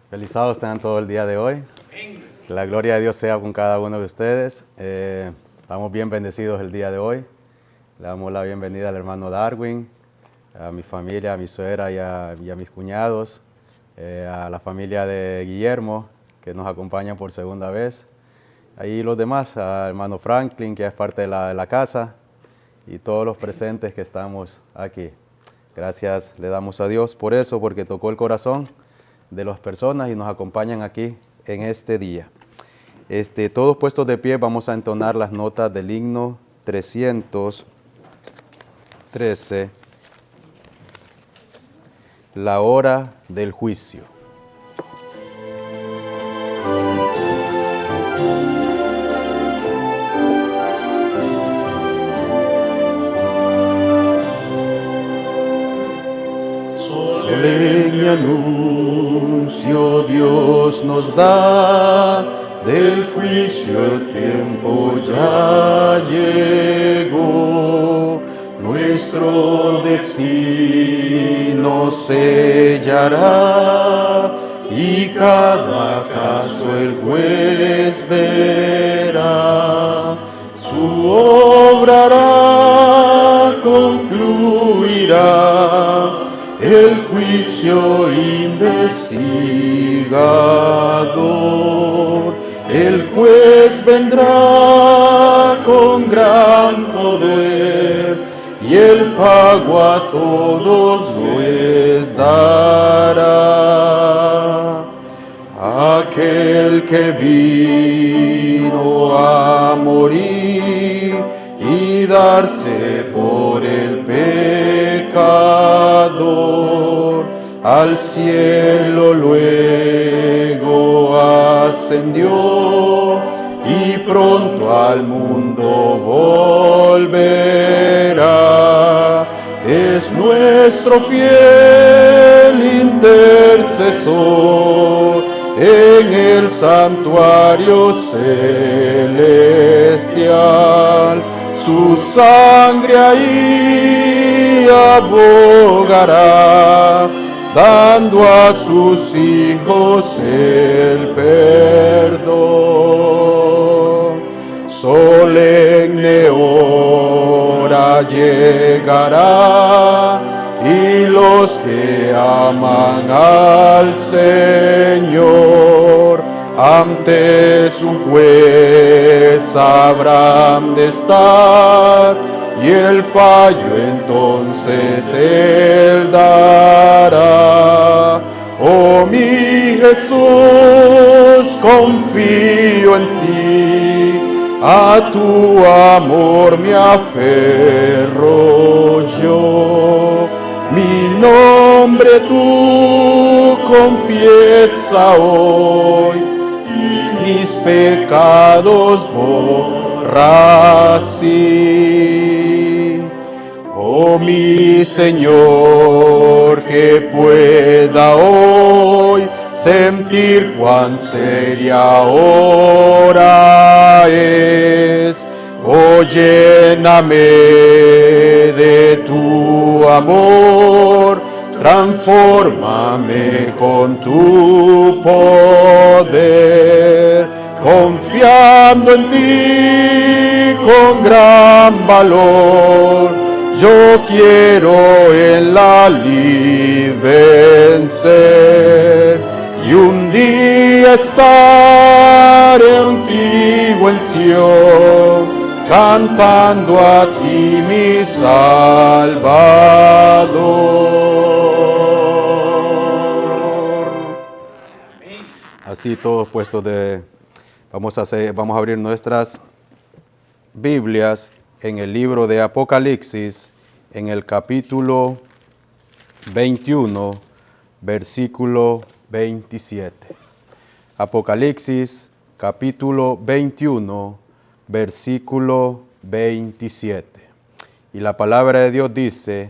Feliz sábado tengan todo el día de hoy. Que la gloria de Dios sea con cada uno de ustedes. Estamos bien bendecidos el día de hoy. Le damos la bienvenida al hermano Darwin, a mi familia, a mi suegra y a mis cuñados, a la familia de Guillermo, que nos acompañan por segunda vez. Ahí los demás, al hermano Franklin, que es parte de la casa, y todos los presentes que estamos aquí. Gracias le damos a Dios por eso, porque tocó el corazón de las personas y nos acompañan aquí en este día. Todos puestos de pie, vamos a entonar las notas del himno 313, la hora del juicio. Solemne anuncio Dios nos da, del juicio el tiempo ya llegó. Nuestro destino sellará y cada caso el juez verá. Su obra hará, concluirá el juicio investigador. El juez vendrá con gran poder y el pago a todos pues dará. Aquel que vino a morir y darse por el pecador, al cielo luego ascendió y pronto al mundo volverá. Es nuestro fiel intercesor en el santuario celestial. Su sangre ahí abogará, dando a sus hijos el perdón. Solemne hora llegará y los que aman al Señor ante su juez habrán de estar, y el fallo entonces él dará. Oh mi Jesús, confío en ti, a tu amor me aferro yo. Mi nombre tú confiesa hoy, mis pecados borra así. Oh mi Señor, que pueda hoy sentir cuán seria hora es. Oh, lléname de tu amor, transfórmame con tu poder, confiando en ti con gran valor. Yo quiero en la lid vencer y un día estar contigo en Sion, cantando a ti mi Salvador. Así todos puestos de... Vamos a abrir nuestras Biblias en el libro de Apocalipsis, en el capítulo 21, versículo 27. Apocalipsis, capítulo 21, versículo 27. Y la palabra de Dios dice: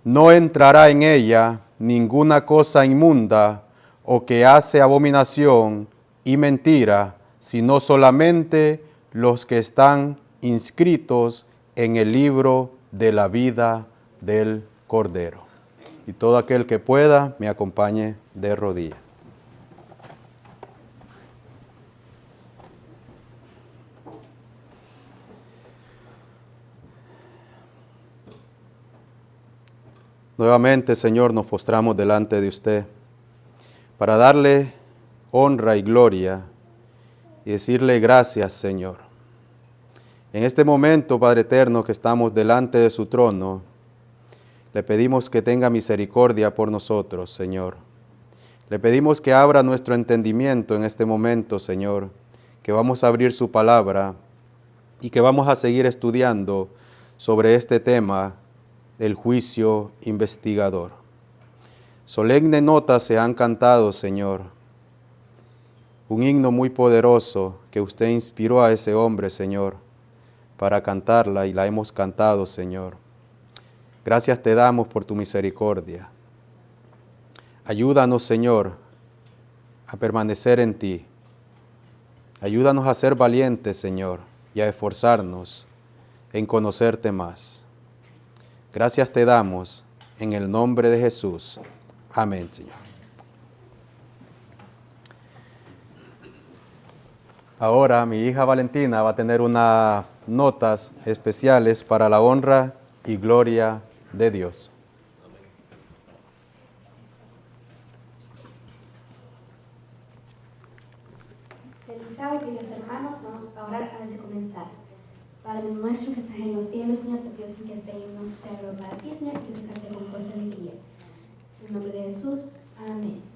no entrará en ella ninguna cosa inmunda o que hace abominación y mentira, sino solamente los que están inscritos en el libro de la vida del Cordero. Y todo aquel que pueda, me acompañe de rodillas. Nuevamente, Señor, nos postramos delante de usted para darle honra y gloria y decirle gracias, Señor. En este momento, Padre eterno, que estamos delante de su trono, le pedimos que tenga misericordia por nosotros, Señor. Le pedimos que abra nuestro entendimiento en este momento, Señor, que vamos a abrir su palabra y que vamos a seguir estudiando sobre este tema, el juicio investigador. Solemne notas se han cantado, Señor, un himno muy poderoso que usted inspiró a ese hombre, Señor, para cantarla y la hemos cantado, Señor. Gracias te damos por tu misericordia. Ayúdanos, Señor, a permanecer en ti. Ayúdanos a ser valientes, Señor, y a esforzarnos en conocerte más. Gracias te damos en el nombre de Jesús. Amén, Señor. Ahora mi hija Valentina va a tener unas notas especiales para la honra y gloria de Dios. Feliz sábado, queridos hermanos. Vamos a orar antes de comenzar. Padre nuestro que estás en los cielos, Señor, te pido que este himno sea glorioso para ti, Señor, y que te cante con gozo y alegría. En el nombre de Jesús. Amén.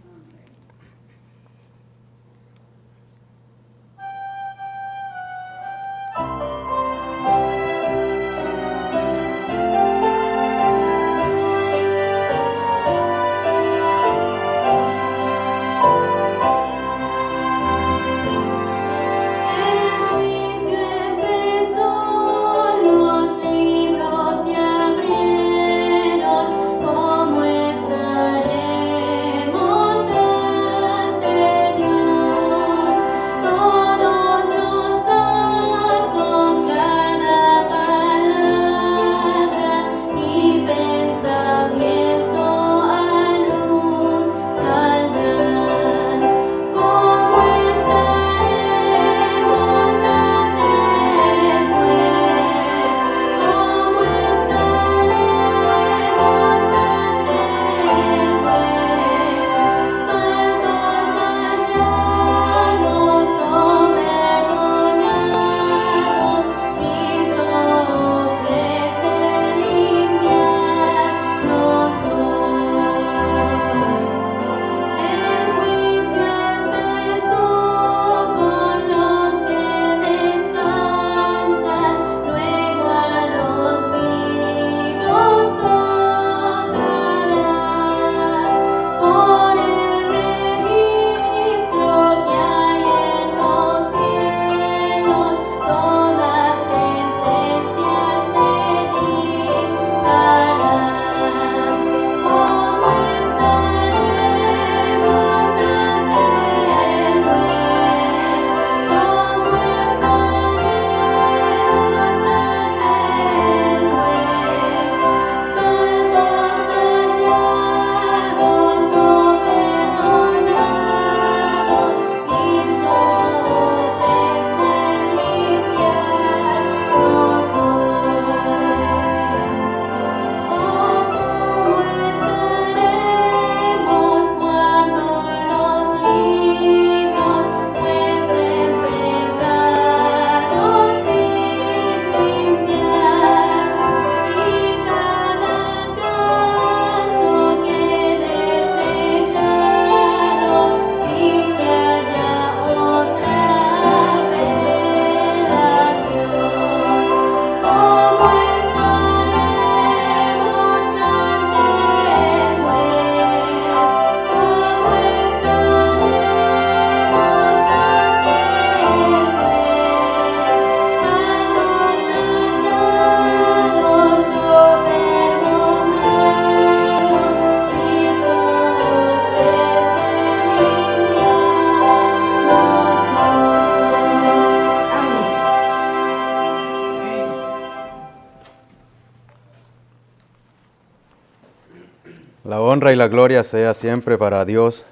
La honra y la gloria sea siempre para Dios,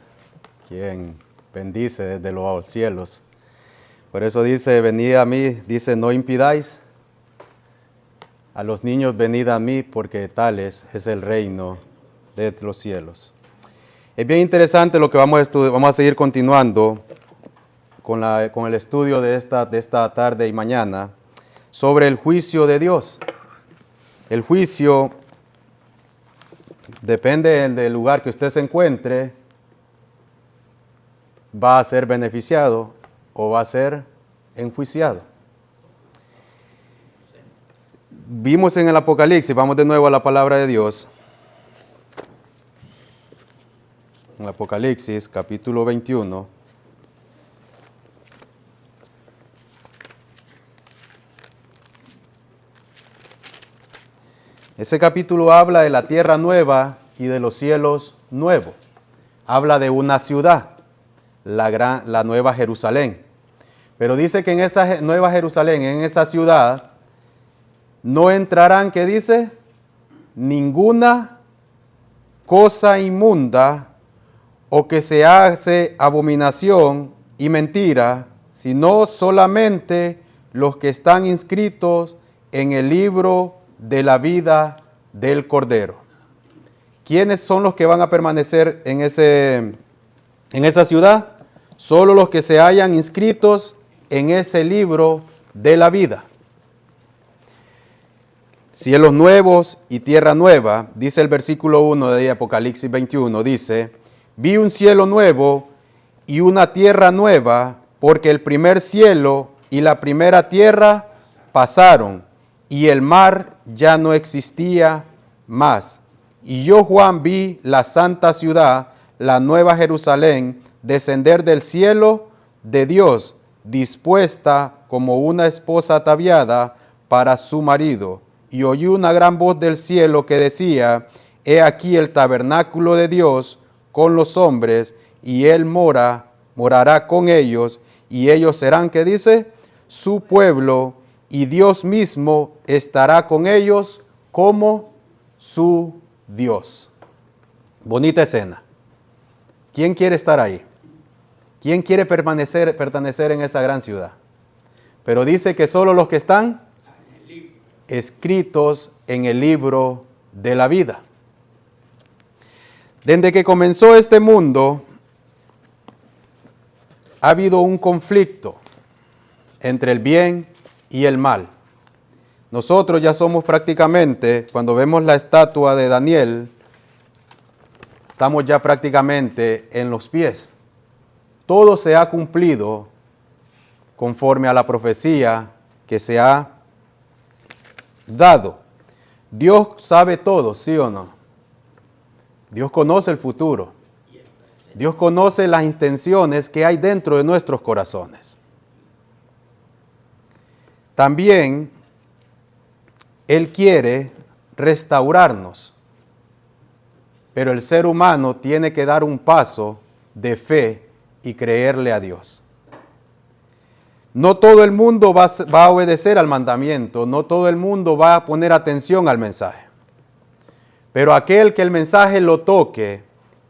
quien bendice desde los cielos. Por eso dice, venid a mí, dice, no impidáis a los niños, venid a mí, porque tales es el reino de los cielos. Es bien interesante lo que vamos a estudiar. Vamos a seguir continuando con el estudio de esta tarde y mañana sobre el juicio de Dios. El juicio depende del lugar que usted se encuentre, va a ser beneficiado o va a ser enjuiciado. Vimos en el Apocalipsis, vamos de nuevo a la palabra de Dios. En Apocalipsis, capítulo 21. Ese capítulo habla de la tierra nueva y de los cielos nuevos. Habla de una ciudad, la Nueva Jerusalén. Pero dice que en esa Nueva Jerusalén, en esa ciudad, no entrarán, ¿qué dice? Ninguna cosa inmunda o que se hace abominación y mentira, sino solamente los que están inscritos en el libro de la vida del Cordero. ¿Quiénes son los que van a permanecer en esa ciudad? Solo los que se hayan inscritos en ese libro de la vida. Cielos nuevos y tierra nueva, dice el versículo 1 de Apocalipsis 21, dice: vi un cielo nuevo y una tierra nueva, porque el primer cielo y la primera tierra pasaron, y el mar ya no existía más. Y yo, Juan, vi la santa ciudad, la nueva Jerusalén, descender del cielo de Dios, dispuesta como una esposa ataviada para su marido. Y oí una gran voz del cielo que decía: he aquí el tabernáculo de Dios con los hombres, y él morará con ellos, y ellos serán, ¿qué dice? Su pueblo, y Dios mismo estará con ellos como su Dios. Bonita escena. ¿Quién quiere estar ahí? ¿Quién quiere pertenecer en esa gran ciudad? Pero dice que solo los que están escritos en el libro de la vida. Desde que comenzó este mundo, ha habido un conflicto entre el bien y el mal. Nosotros ya somos prácticamente, cuando vemos la estatua de Daniel, estamos ya prácticamente en los pies. Todo se ha cumplido conforme a la profecía que se ha dado. Dios sabe todo, ¿sí o no? Dios conoce el futuro. Dios conoce las intenciones que hay dentro de nuestros corazones. También Él quiere restaurarnos, pero el ser humano tiene que dar un paso de fe y creerle a Dios. No todo el mundo va a obedecer al mandamiento, no todo el mundo va a poner atención al mensaje. Pero aquel que el mensaje lo toque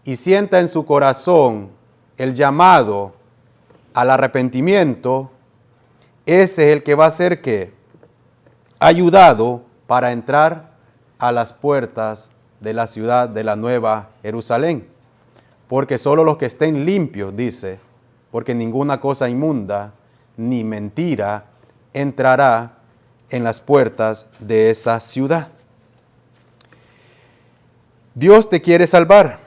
y sienta en su corazón el llamado al arrepentimiento, ese es el que va a ser ¿qué? Ayudado para entrar a las puertas de la ciudad de la Nueva Jerusalén. Porque solo los que estén limpios, dice, porque ninguna cosa inmunda ni mentira entrará en las puertas de esa ciudad. Dios te quiere salvar,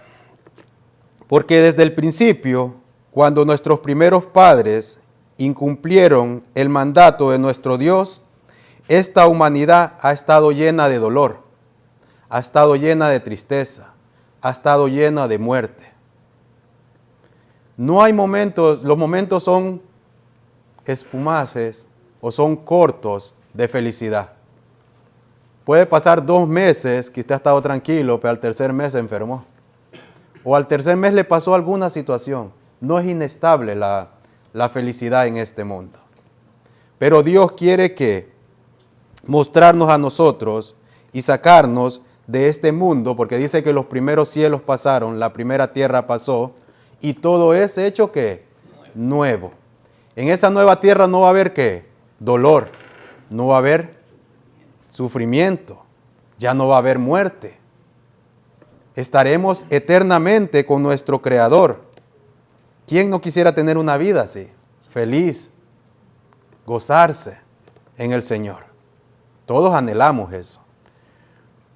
porque desde el principio, cuando nuestros primeros padres incumplieron el mandato de nuestro Dios, esta humanidad ha estado llena de dolor, ha estado llena de tristeza, ha estado llena de muerte. No hay momentos, los momentos son espumaces o son cortos de felicidad. Puede pasar 2 meses que usted ha estado tranquilo, pero al tercer mes se enfermó. O al tercer mes le pasó alguna situación. No es inestable la felicidad en este mundo. Pero Dios quiere que mostrarnos a nosotros y sacarnos de este mundo, porque dice que los primeros cielos pasaron, la primera tierra pasó, y todo es hecho ¿qué? Nuevo. En esa nueva tierra no va a haber ¿qué? Dolor, no va a haber sufrimiento, ya no va a haber muerte. estaremos eternamente con nuestro Creador. ¿Quién no quisiera tener una vida así? Feliz, gozarse en el Señor. Todos anhelamos eso.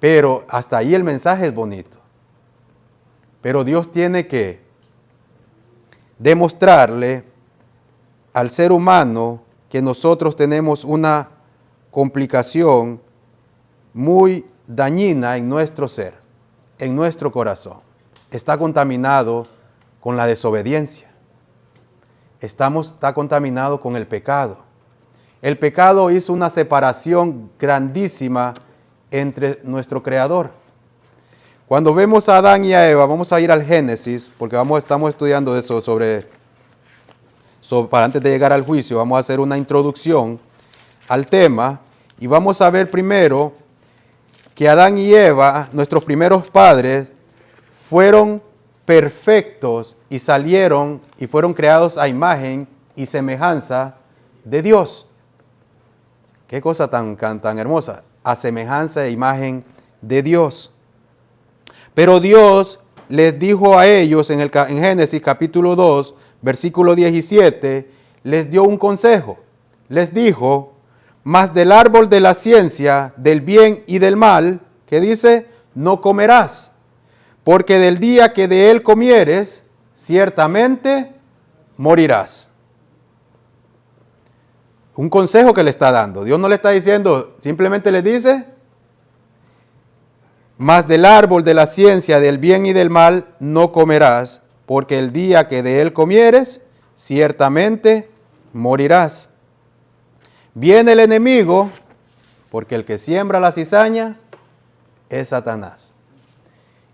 Pero hasta ahí el mensaje es bonito. Pero Dios tiene que demostrarle al ser humano que nosotros tenemos una complicación muy dañina en nuestro ser, en nuestro corazón. Está contaminado con la desobediencia. Está contaminado con el pecado. El pecado hizo una separación grandísima entre nuestro Creador. Cuando vemos a Adán y a Eva, vamos a ir al Génesis, porque estamos estudiando eso para antes de llegar al juicio, vamos a hacer una introducción al tema y vamos a ver primero que Adán y Eva, nuestros primeros padres, fueron perfectos y salieron y fueron creados a imagen y semejanza de Dios. Qué cosa tan hermosa, a semejanza e imagen de Dios. Pero Dios les dijo a ellos en Génesis capítulo 2, versículo 17, les dio un consejo. Les dijo, mas del árbol de la ciencia, del bien y del mal, que dice, no comerás, porque del día que de él comieres, ciertamente morirás. Un consejo que le está dando. Dios no le está diciendo, simplemente le dice, mas del árbol de la ciencia del bien y del mal no comerás, porque el día que de él comieres, ciertamente morirás. Viene el enemigo, porque el que siembra la cizaña es Satanás.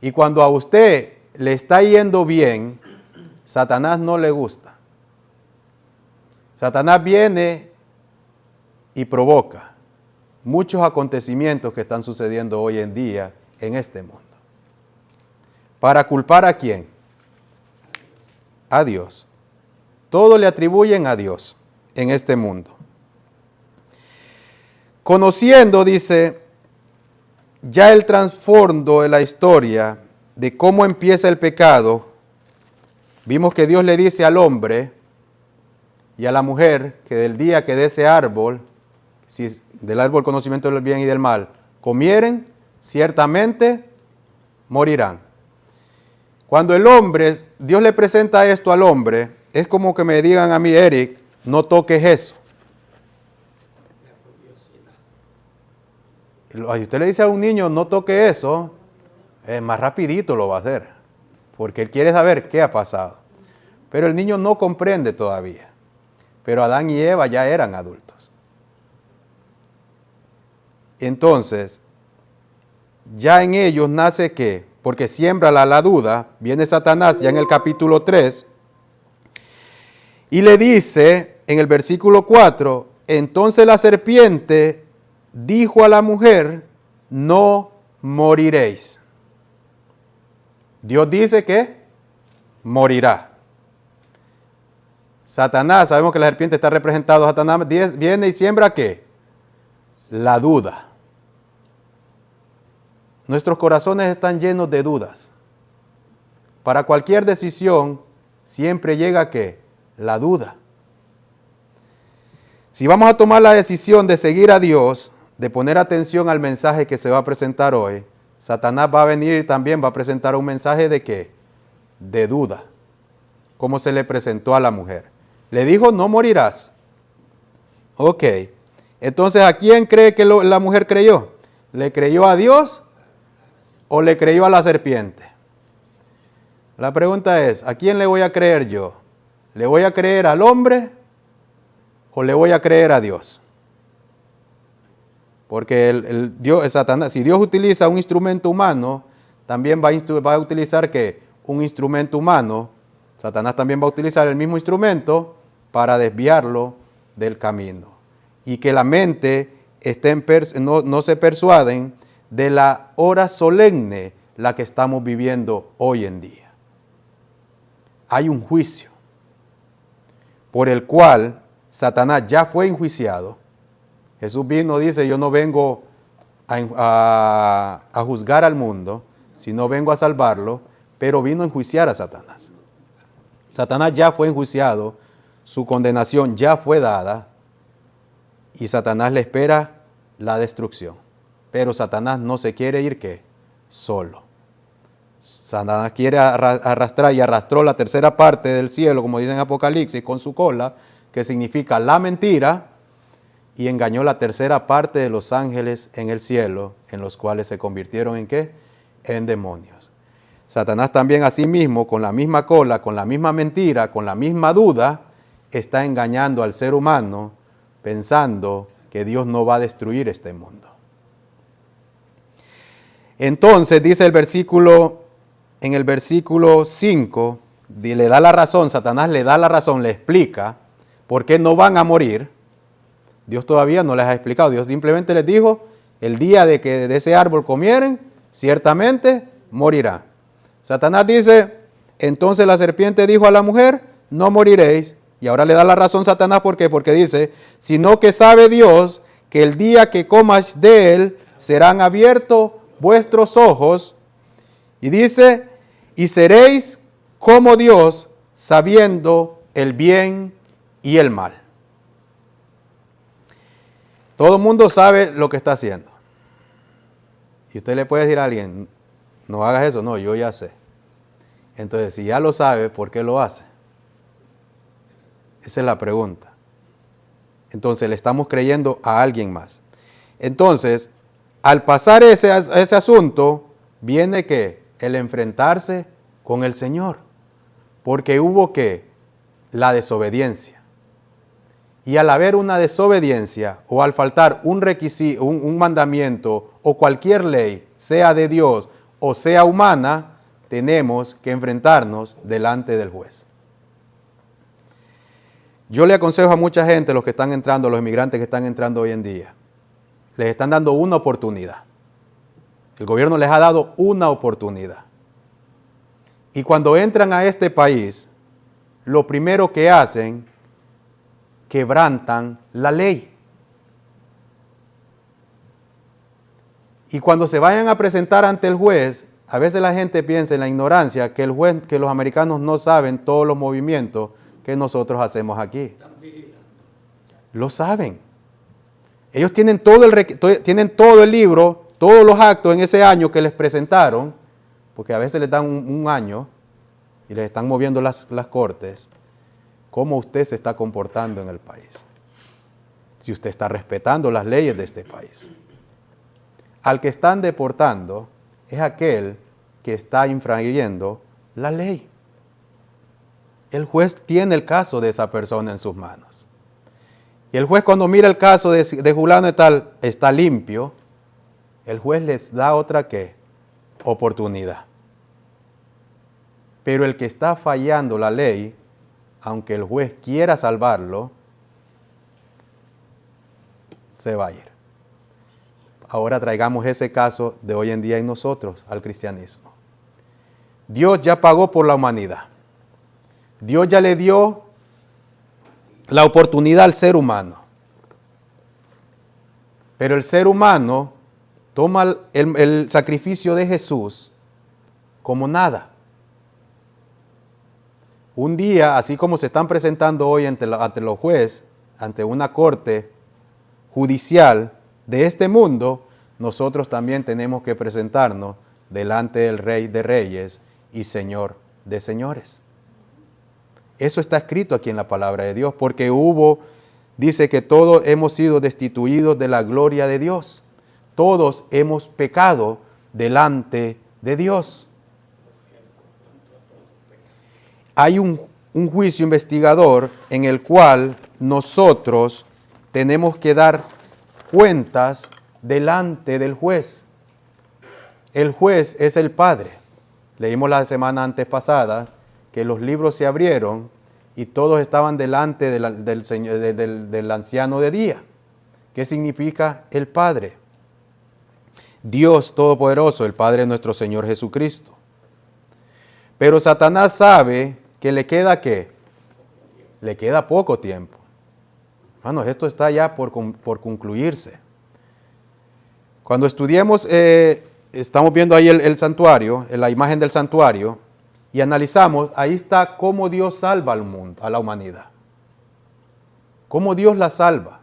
Y cuando a usted le está yendo bien, Satanás no le gusta. Satanás viene y provoca muchos acontecimientos que están sucediendo hoy en día en este mundo. ¿Para culpar a quién? A Dios. Todo le atribuyen a Dios en este mundo. Conociendo, dice, ya el trasfondo de la historia de cómo empieza el pecado, vimos que Dios le dice al hombre y a la mujer que del día que de ese árbol, del árbol conocimiento del bien y del mal, comieren, ciertamente morirán. Cuando el hombre, Dios le presenta esto al hombre, es como que me digan a mí, Eric, no toques eso. Si usted le dice a un niño, no toque eso, más rapidito lo va a hacer, porque él quiere saber qué ha pasado. Pero el niño no comprende todavía. Pero Adán y Eva ya eran adultos. Entonces, ya en ellos nace ¿qué? Porque siembra la duda, viene Satanás ya en el capítulo 3, y le dice en el versículo 4, entonces la serpiente dijo a la mujer, no moriréis. Dios dice que morirá. Satanás, sabemos que la serpiente está representado, Satanás viene y siembra ¿qué? La duda. Nuestros corazones están llenos de dudas. Para cualquier decisión siempre llega ¿qué? La duda. Si vamos a tomar la decisión de seguir a Dios, de poner atención al mensaje que se va a presentar hoy, Satanás va a venir y también va a presentar un mensaje de ¿qué? De duda, como se le presentó a la mujer. Le dijo, no morirás. Ok, entonces ¿a quién cree que la mujer creyó? ¿Le creyó a Dios o le creyó a la serpiente? La pregunta es, ¿a quién le voy a creer yo? ¿Le voy a creer al hombre o le voy a creer a Dios? Porque Satanás, si Dios utiliza un instrumento humano, también va a utilizar ¿qué? Un instrumento humano. Satanás también va a utilizar el mismo instrumento para desviarlo del camino. Y que la mente no se persuaden de la hora solemne la que estamos viviendo hoy en día. Hay un juicio por el cual Satanás ya fue enjuiciado. Jesús vino, dice, yo no vengo a juzgar al mundo, sino vengo a salvarlo, pero vino a enjuiciar a Satanás. Satanás ya fue enjuiciado, su condenación ya fue dada, y Satanás le espera la destrucción. Pero Satanás no se quiere ir, ¿qué? Solo. Satanás quiere arrastrar y arrastró la tercera parte del cielo, como dice en Apocalipsis, con su cola, que significa la mentira, y engañó la tercera parte de los ángeles en el cielo, en los cuales se convirtieron en ¿qué? En demonios. Satanás también asimismo, con la misma cola, con la misma mentira, con la misma duda, está engañando al ser humano, pensando que Dios no va a destruir este mundo. Entonces dice en el versículo 5, le da la razón, Satanás le da la razón, le explica por qué no van a morir. Dios todavía no les ha explicado, Dios simplemente les dijo, el día de que de ese árbol comieren, ciertamente morirán. Satanás dice, entonces la serpiente dijo a la mujer, no moriréis. Y ahora le da la razón Satanás, ¿por qué? Porque dice, sino que sabe Dios que el día que comas de él, serán abiertos vuestros ojos. Y dice, y seréis como Dios, sabiendo el bien y el mal. Todo el mundo sabe lo que está haciendo. Y usted le puede decir a alguien, no hagas eso. No, yo ya sé. Entonces, si ya lo sabe, ¿por qué lo hace? Esa es la pregunta. Entonces, le estamos creyendo a alguien más. Entonces, al pasar ese asunto, viene ¿qué? El enfrentarse con el Señor. Porque hubo ¿qué? La desobediencia. Y al haber una desobediencia o al faltar un requisito, un mandamiento o cualquier ley, sea de Dios o sea humana, tenemos que enfrentarnos delante del juez. Yo le aconsejo a mucha gente, los que están entrando, los inmigrantes que están entrando hoy en día, les están dando una oportunidad. El gobierno les ha dado una oportunidad. Y cuando entran a este país, lo primero que hacen, quebrantan la ley. Y cuando se vayan a presentar ante el juez, a veces la gente piensa en la ignorancia que el juez, que los americanos no saben todos los movimientos que nosotros hacemos aquí. Lo saben. Ellos tienen todo el libro, todos los actos en ese año que les presentaron, porque a veces les dan un año y les están moviendo las cortes. Cómo usted se está comportando en el país. Si usted está respetando las leyes de este país. Al que están deportando es aquel que está infringiendo la ley. El juez tiene el caso de esa persona en sus manos. Y el juez, cuando mira el caso de fulano y tal, está limpio, el juez les da otra ¿qué? Oportunidad. Pero el que está fallando la ley, aunque el juez quiera salvarlo, se va a ir. Ahora traigamos ese caso de hoy en día en nosotros, al cristianismo. Dios ya pagó por la humanidad. Dios ya le dio la oportunidad al ser humano. Pero el ser humano toma el sacrificio de Jesús como nada. Un día, así como se están presentando hoy ante los jueces, ante una corte judicial de este mundo, nosotros también tenemos que presentarnos delante del Rey de Reyes y Señor de Señores. Eso está escrito aquí en la palabra de Dios, porque dice que todos hemos sido destituidos de la gloria de Dios. Todos hemos pecado delante de Dios. Hay un juicio investigador en el cual nosotros tenemos que dar cuentas delante del juez. El juez es el Padre. Leímos la semana antes pasada que los libros se abrieron y todos estaban delante del anciano de día. ¿Qué significa el Padre? Dios Todopoderoso, el Padre de nuestro Señor Jesucristo. Pero Satanás sabe que le queda ¿qué? Le queda poco tiempo. Hermanos, esto está ya por concluirse. Cuando estudiemos estamos viendo ahí el santuario, la imagen del santuario, y analizamos, ahí está cómo Dios salva al mundo, a la humanidad. Cómo Dios la salva.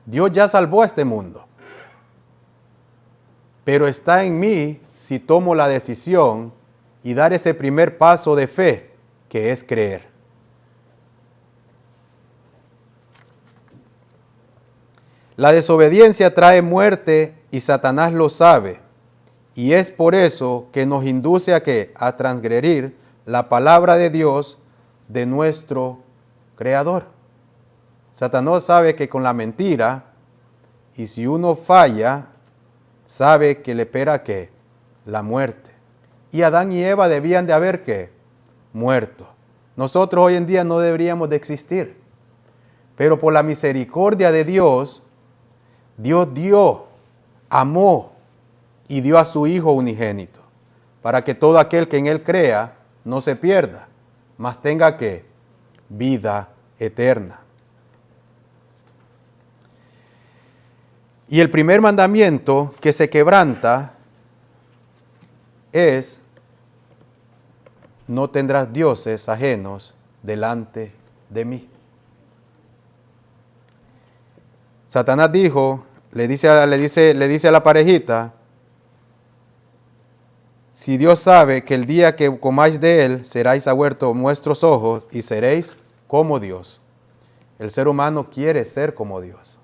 Dios ya salvó a este mundo. Pero está en mí si tomo la decisión y dar ese primer paso de fe, que es creer. La desobediencia trae muerte y Satanás lo sabe. Y es por eso que nos induce a ¿qué? A transgredir la palabra de Dios de nuestro Creador. Satanás sabe que con la mentira, y si uno falla, sabe que le espera ¿qué? La muerte. Y Adán y Eva debían de haber ¿qué? Muerto. Nosotros hoy en día no deberíamos de existir. Pero por la misericordia de Dios, Dios dio, amó y dio a su Hijo unigénito, para que todo aquel que en Él crea no se pierda, mas tenga ¿qué? Vida eterna. Y el primer mandamiento que se quebranta es: no tendrás dioses ajenos delante de mí. Satanás dijo, le dice a la parejita: si Dios sabe que el día que comáis de él seráis abiertos vuestros ojos y seréis como Dios. El ser humano quiere ser como Dios.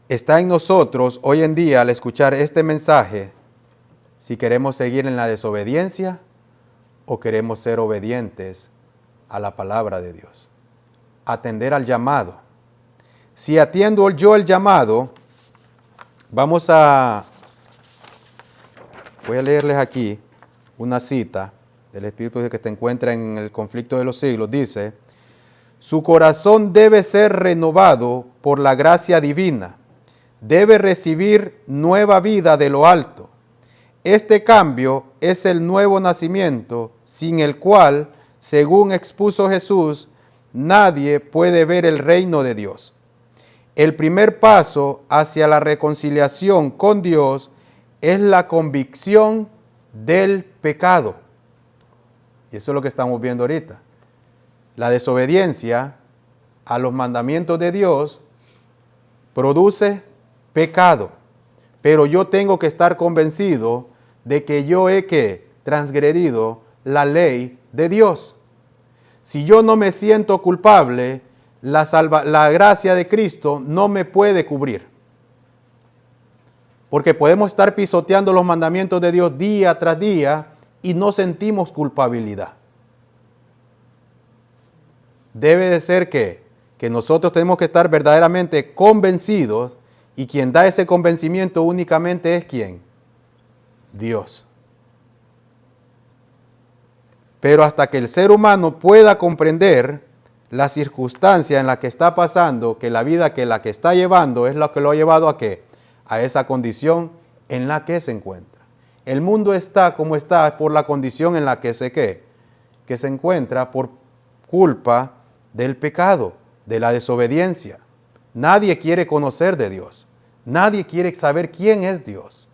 Está en nosotros hoy en día, al escuchar este mensaje, si queremos seguir en la desobediencia o queremos ser obedientes a la palabra de Dios. Atender al llamado. Si atiendo yo el llamado, voy a leerles aquí una cita del Espíritu que se encuentra en el Conflicto de los Siglos. Dice: su corazón debe ser renovado por la gracia divina. Debe recibir nueva vida de lo alto. Este cambio es el nuevo nacimiento, sin el cual, según expuso Jesús, nadie puede ver el reino de Dios. El primer paso hacia la reconciliación con Dios es la convicción del pecado. Y eso es lo que estamos viendo ahorita. La desobediencia a los mandamientos de Dios produce pecado. Pero yo tengo que estar convencido de que yo he transgredido la ley de Dios. Si yo no me siento culpable, la gracia de Cristo no me puede cubrir. Porque podemos estar pisoteando los mandamientos de Dios día tras día y no sentimos culpabilidad. Debe de ser que nosotros tenemos que estar verdaderamente convencidos, y quien da ese convencimiento únicamente es ¿quién? Dios. Pero hasta que el ser humano pueda comprender la circunstancia en la que está pasando, que la vida que la que está llevando es lo que lo ha llevado a ¿qué? A esa condición en la que se encuentra. El mundo está como está por la condición en la que que se encuentra por culpa del pecado, de la desobediencia. Nadie quiere conocer de Dios. Nadie quiere saber quién es Dios.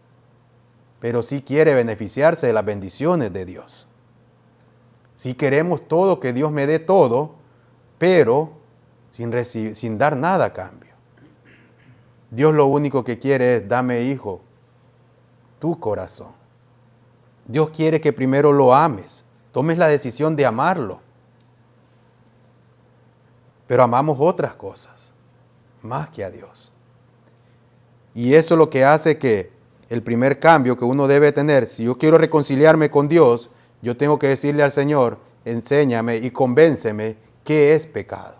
Pero sí quiere beneficiarse de las bendiciones de Dios. Sí queremos todo, que Dios me dé todo, pero sin dar nada a cambio. Dios lo único que quiere es: dame, hijo, tu corazón. Dios quiere que primero lo ames, tomes la decisión de amarlo. Pero amamos otras cosas, más que a Dios. Y eso es lo que hace que el primer cambio que uno debe tener, si yo quiero reconciliarme con Dios, yo tengo que decirle al Señor: enséñame y convénceme qué es pecado.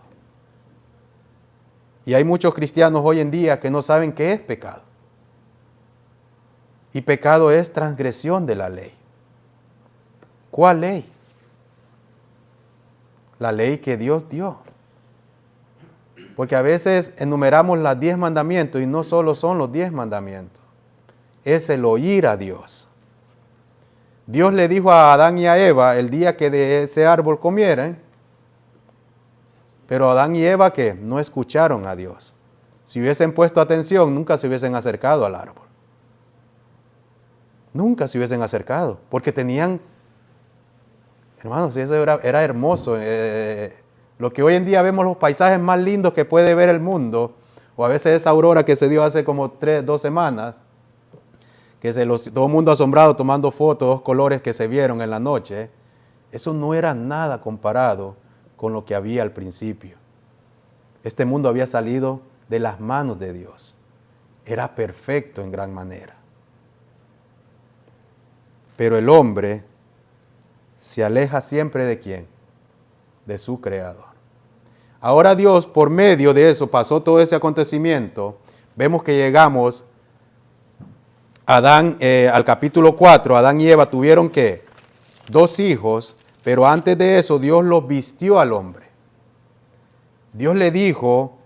Y hay muchos cristianos hoy en día que no saben qué es pecado. Y pecado es transgresión de la ley. ¿Cuál ley? La ley que Dios dio. Porque a veces enumeramos los 10 mandamientos y no solo son los 10 mandamientos. Es el oír a Dios. Dios le dijo a Adán y a Eva el día que de ese árbol comieran, pero Adán y Eva ¿qué? No escucharon a Dios. si hubiesen puesto atención, nunca se hubiesen acercado al árbol. Nunca se hubiesen acercado, porque tenían, hermanos, eso era hermoso. Lo que hoy en día vemos los paisajes más lindos que puede ver el mundo, o a veces esa aurora que se dio hace como 2 semanas, que todo el mundo asombrado tomando fotos, 2 colores que se vieron en la noche, eso no era nada comparado con lo que había al principio. Este mundo había salido de las manos de Dios. Era perfecto en gran manera. Pero el hombre se aleja siempre ¿de quién? De su Creador. Ahora Dios, por medio de eso, pasó todo ese acontecimiento. Vemos que llegamos al capítulo 4. Adán y Eva tuvieron ¿qué? 2 hijos, pero antes de eso Dios los vistió al hombre. Dios le dijo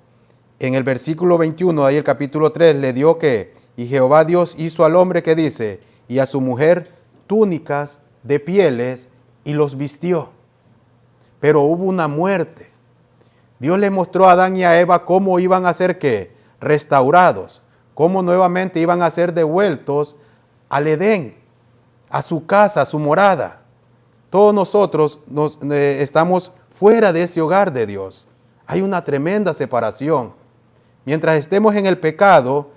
en el versículo 21, ahí el capítulo 3, le dio que, y Jehová Dios hizo al hombre, que dice, y a su mujer túnicas de pieles y los vistió. Pero hubo una muerte. Dios le mostró a Adán y a Eva cómo iban a ser ¿qué? Restaurados, cómo nuevamente iban a ser devueltos al Edén, a su casa, a su morada. Todos nosotros estamos fuera de ese hogar de Dios. Hay una tremenda separación. Mientras estemos en el pecado,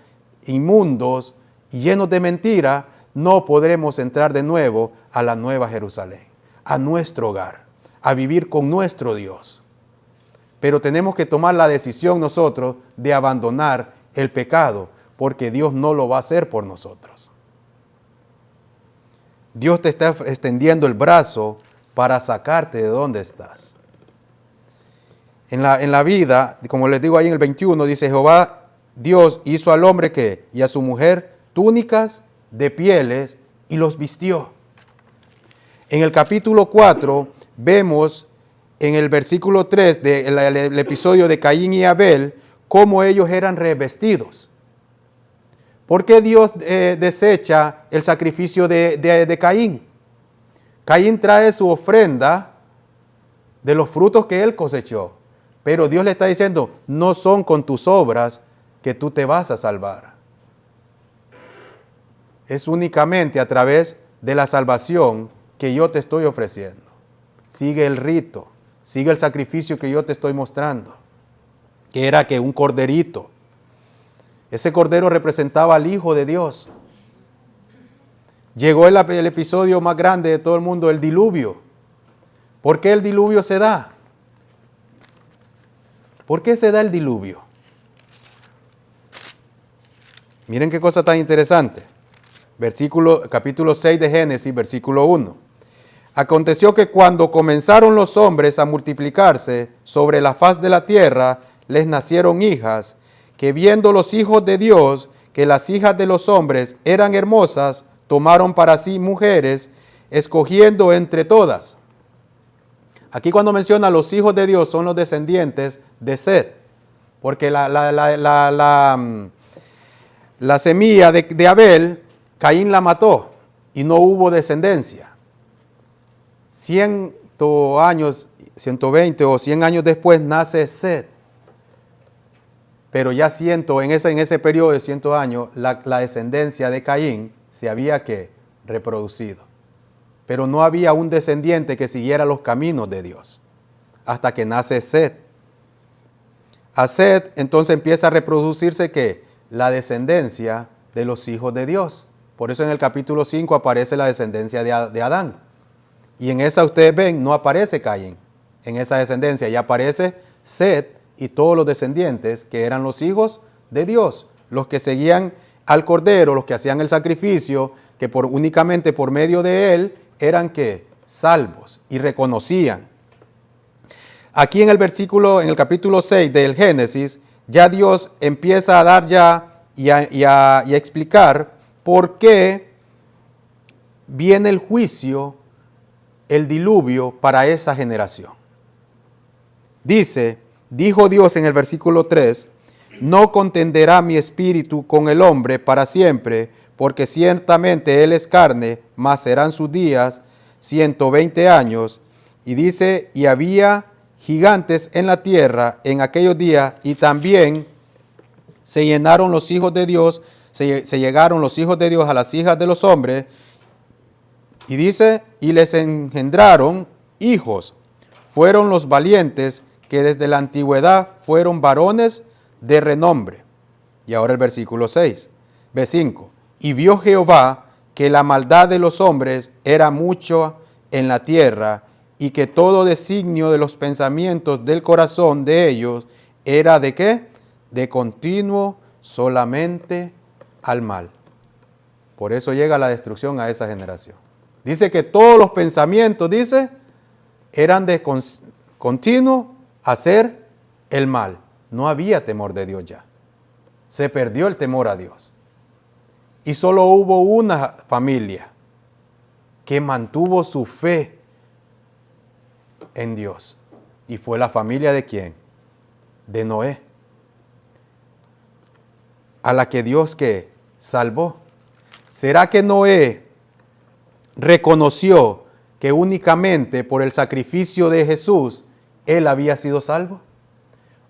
inmundos y llenos de mentira, no podremos entrar de nuevo a la nueva Jerusalén, a nuestro hogar, a vivir con nuestro Dios. Pero tenemos que tomar la decisión nosotros de abandonar el pecado, porque Dios no lo va a hacer por nosotros. Dios te está extendiendo el brazo para sacarte de donde estás. En la vida, como les digo ahí en el 21, dice Jehová Dios hizo al hombre ¿qué? Y a su mujer túnicas de pieles y los vistió. En el capítulo 4 vemos en el versículo 3 del episodio de Caín y Abel cómo ellos eran revestidos. ¿Por qué Dios desecha el sacrificio de Caín? Caín trae su ofrenda de los frutos que él cosechó. Pero Dios le está diciendo, no son con tus obras que tú te vas a salvar. Es únicamente a través de la salvación que yo te estoy ofreciendo. Sigue el rito, sigue el sacrificio que yo te estoy mostrando. Que era que un corderito. Ese cordero representaba al Hijo de Dios. Llegó el episodio más grande de todo el mundo, el diluvio. ¿Por qué el diluvio se da? ¿Por qué se da el diluvio? Miren qué cosa tan interesante. Capítulo 6 de Génesis, versículo 1. Aconteció que cuando comenzaron los hombres a multiplicarse sobre la faz de la tierra, les nacieron hijas, que viendo los hijos de Dios, que las hijas de los hombres eran hermosas, tomaron para sí mujeres, escogiendo entre todas. Aquí cuando menciona los hijos de Dios son los descendientes de Set, porque la semilla de Abel, Caín la mató y no hubo descendencia. 120 o 100 años después nace Set, pero ya en ese periodo de 100 años la descendencia de Caín se había reproducido. Pero no había un descendiente que siguiera los caminos de Dios, hasta que nace Set. A Set entonces empieza a reproducirse la descendencia de los hijos de Dios. Por eso en el capítulo 5 aparece la descendencia de Adán. Y en esa ustedes ven, no aparece Caín, en esa descendencia, y aparece Set y todos los descendientes que eran los hijos de Dios, los que seguían al Cordero, los que hacían el sacrificio, que únicamente por medio de él eran salvos y reconocían. Aquí en el capítulo 6 del Génesis, ya Dios empieza a dar y a explicar por qué viene el juicio, el diluvio para esa generación. Dijo Dios en el versículo 3, no contenderá mi espíritu con el hombre para siempre, porque ciertamente él es carne, mas serán sus días 120 años. Y dice, y había gigantes en la tierra en aquellos días, y también se llegaron los hijos de Dios a las hijas de los hombres, y dice, y les engendraron hijos. Fueron los valientes que desde la antigüedad fueron varones de renombre. Y ahora el versículo 6, V5. Y vio Jehová que la maldad de los hombres era mucho en la tierra, y que todo designio de los pensamientos del corazón de ellos era ¿de qué? De continuo solamente al mal. Por eso llega la destrucción a esa generación. Dice que todos los pensamientos, dice, eran de continuo hacer el mal. No había temor de Dios ya. Se perdió el temor a Dios. Y solo hubo una familia que mantuvo su fe en Dios. ¿Y fue la familia de quién? De Noé. A la que Dios ¿qué? Salvó. ¿Será que Noé reconoció que únicamente por el sacrificio de Jesús él había sido salvo?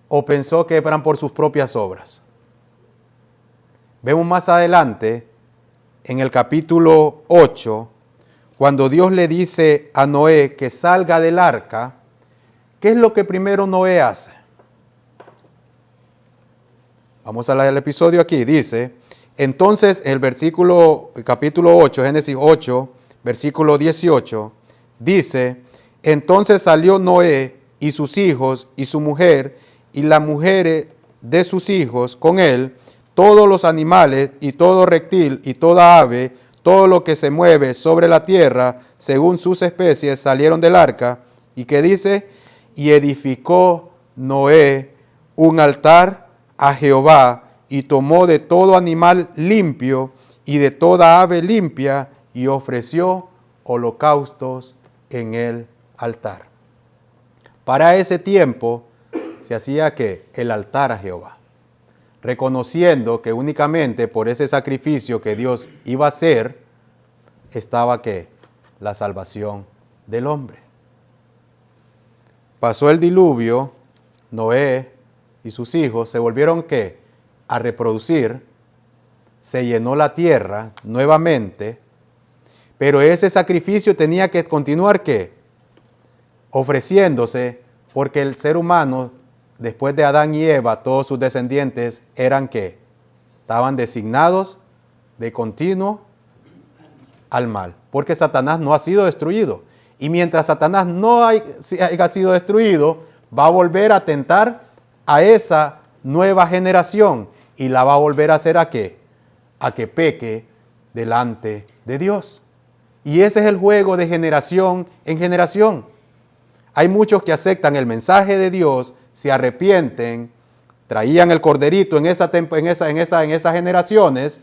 ¿O pensó que eran por sus propias obras? Vemos más adelante, en el capítulo 8, cuando Dios le dice a Noé que salga del arca, ¿qué es lo que primero Noé hace? Vamos a leer el episodio aquí. Dice, entonces el capítulo 8, Génesis 8, versículo 18, dice, entonces salió Noé y sus hijos y su mujer y las mujeres de sus hijos con él, todos los animales y todo reptil y toda ave, todo lo que se mueve sobre la tierra, según sus especies, salieron del arca. ¿Y qué dice? Y edificó Noé un altar a Jehová, y tomó de todo animal limpio y de toda ave limpia, y ofreció holocaustos en el altar. Para ese tiempo se hacía ¿qué? El altar a Jehová, reconociendo que únicamente por ese sacrificio que Dios iba a hacer, estaba ¿qué? La salvación del hombre. Pasó el diluvio, Noé y sus hijos se volvieron ¿qué? A reproducir, se llenó la tierra nuevamente, pero ese sacrificio tenía que continuar ¿qué? Ofreciéndose, porque el ser humano, después de Adán y Eva, todos sus descendientes eran ¿qué? Estaban designados de continuo al mal, porque Satanás no ha sido destruido. Y mientras Satanás no haya sido destruido, va a volver a tentar a esa nueva generación y la va a volver a hacer ¿a qué? A que peque delante de Dios. Y ese es el juego de generación en generación. Hay muchos que aceptan el mensaje de Dios, se arrepienten, traían el corderito en esas generaciones,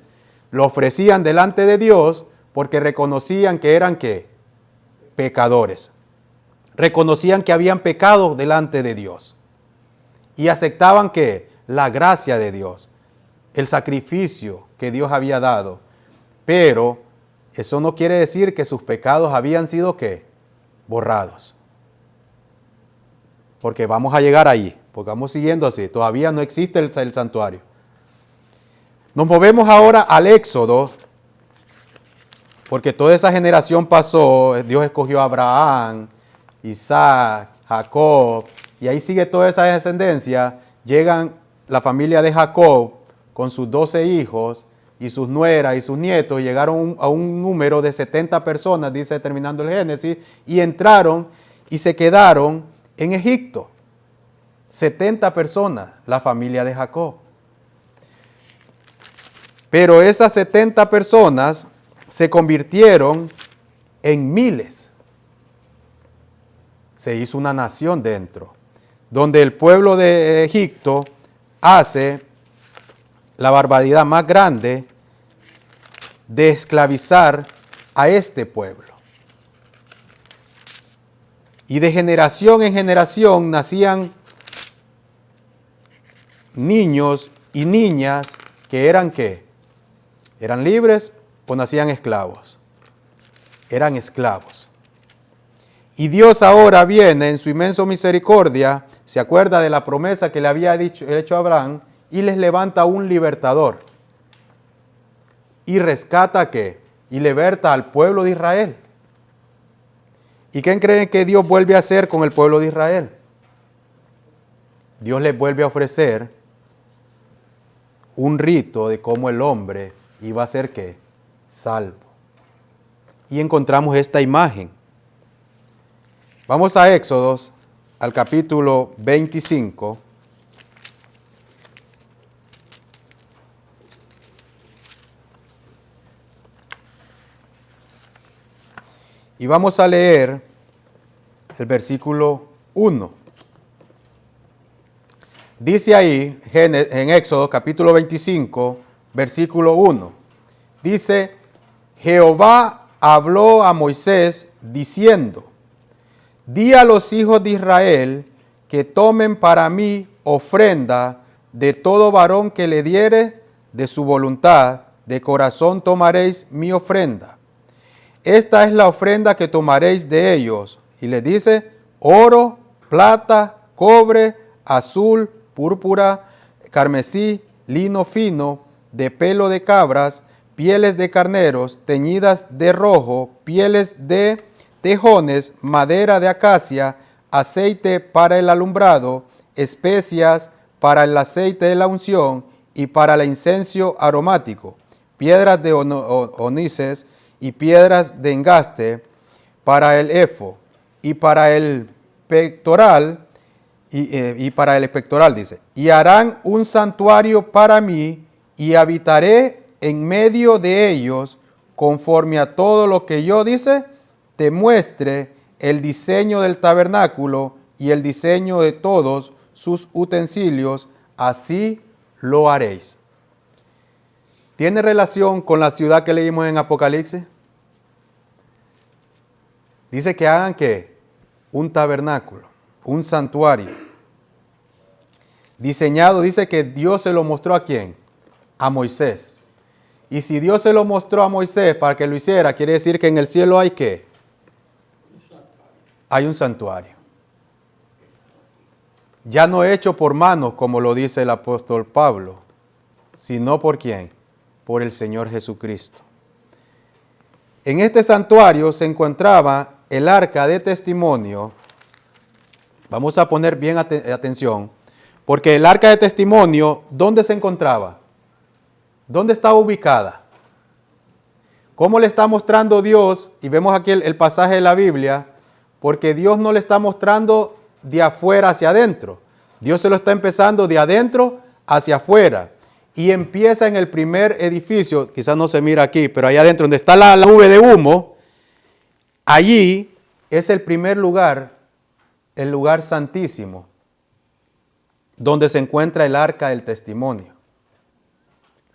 lo ofrecían delante de Dios porque reconocían que eran ¿qué? Pecadores. Reconocían que habían pecado delante de Dios. Y aceptaban que la gracia de Dios, el sacrificio que Dios había dado. Pero eso no quiere decir que sus pecados habían sido ¿qué? Borrados. Porque vamos a llegar ahí, porque vamos siguiendo así. Todavía no existe el santuario. Nos movemos ahora al Éxodo, porque toda esa generación pasó. Dios escogió a Abraham, Isaac, Jacob, y ahí sigue toda esa descendencia. Llegan la familia de Jacob con sus 12 hijos y sus nueras y sus nietos, llegaron a un número de 70 personas, dice terminando el Génesis, y entraron y se quedaron en Egipto. 70 personas, la familia de Jacob. Pero esas 70 personas se convirtieron en miles. Se hizo una nación dentro, donde el pueblo de Egipto hace la barbaridad más grande de esclavizar a este pueblo. Y de generación en generación nacían niños y niñas que eran ¿qué? ¿Eran libres o nacían esclavos? Eran esclavos. Y Dios ahora viene en su inmensa misericordia, se acuerda de la promesa que le había hecho a Abraham y les levanta un libertador. Y rescata ¿qué? Y liberta al pueblo de Israel. ¿Y qué creen que Dios vuelve a hacer con el pueblo de Israel? Dios les vuelve a ofrecer un rito de cómo el hombre iba a ser ¿qué? Salvo. Y encontramos esta imagen. Vamos a Éxodos, al capítulo 25. Y vamos a leer el versículo 1. Dice ahí, en Éxodo capítulo 25, versículo 1. Dice, Jehová habló a Moisés diciendo, di a los hijos de Israel que tomen para mí ofrenda de todo varón que le diere de su voluntad, de corazón tomaréis mi ofrenda. Esta es la ofrenda que tomaréis de ellos. Y les dice, oro, plata, cobre, azul, púrpura, carmesí, lino fino, de pelo de cabras, pieles de carneros, teñidas de rojo, pieles de tejones, madera de acacia, aceite para el alumbrado, especias para el aceite de la unción y para el incienso aromático, piedras de onices y piedras de engaste para el efo y para el pectoral, y para el pectoral dice, y harán un santuario para mí y habitaré en medio de ellos conforme a todo lo que yo dice, te muestre el diseño del tabernáculo y el diseño de todos sus utensilios, así lo haréis. ¿Tiene relación con la ciudad que leímos en Apocalipsis? Dice que hagan ¿qué? Un tabernáculo, un santuario. Diseñado, dice que Dios se lo mostró ¿a quién? A Moisés. Y si Dios se lo mostró a Moisés para que lo hiciera, quiere decir que en el cielo hay ¿qué? Hay un santuario. Ya no hecho por manos, como lo dice el apóstol Pablo, sino por ¿quién? Por el Señor Jesucristo. En este santuario se encontraba el arca de testimonio. Vamos a poner bien atención, porque el arca de testimonio, ¿dónde se encontraba? ¿Dónde estaba ubicada? ¿Cómo le está mostrando Dios? Y vemos aquí el pasaje de la Biblia, porque Dios no le está mostrando de afuera hacia adentro. Dios se lo está empezando de adentro hacia afuera. Y empieza en el primer edificio, quizás no se mira aquí, pero allá adentro donde está la nube de humo, allí es el primer lugar, el lugar santísimo, donde se encuentra el arca del testimonio,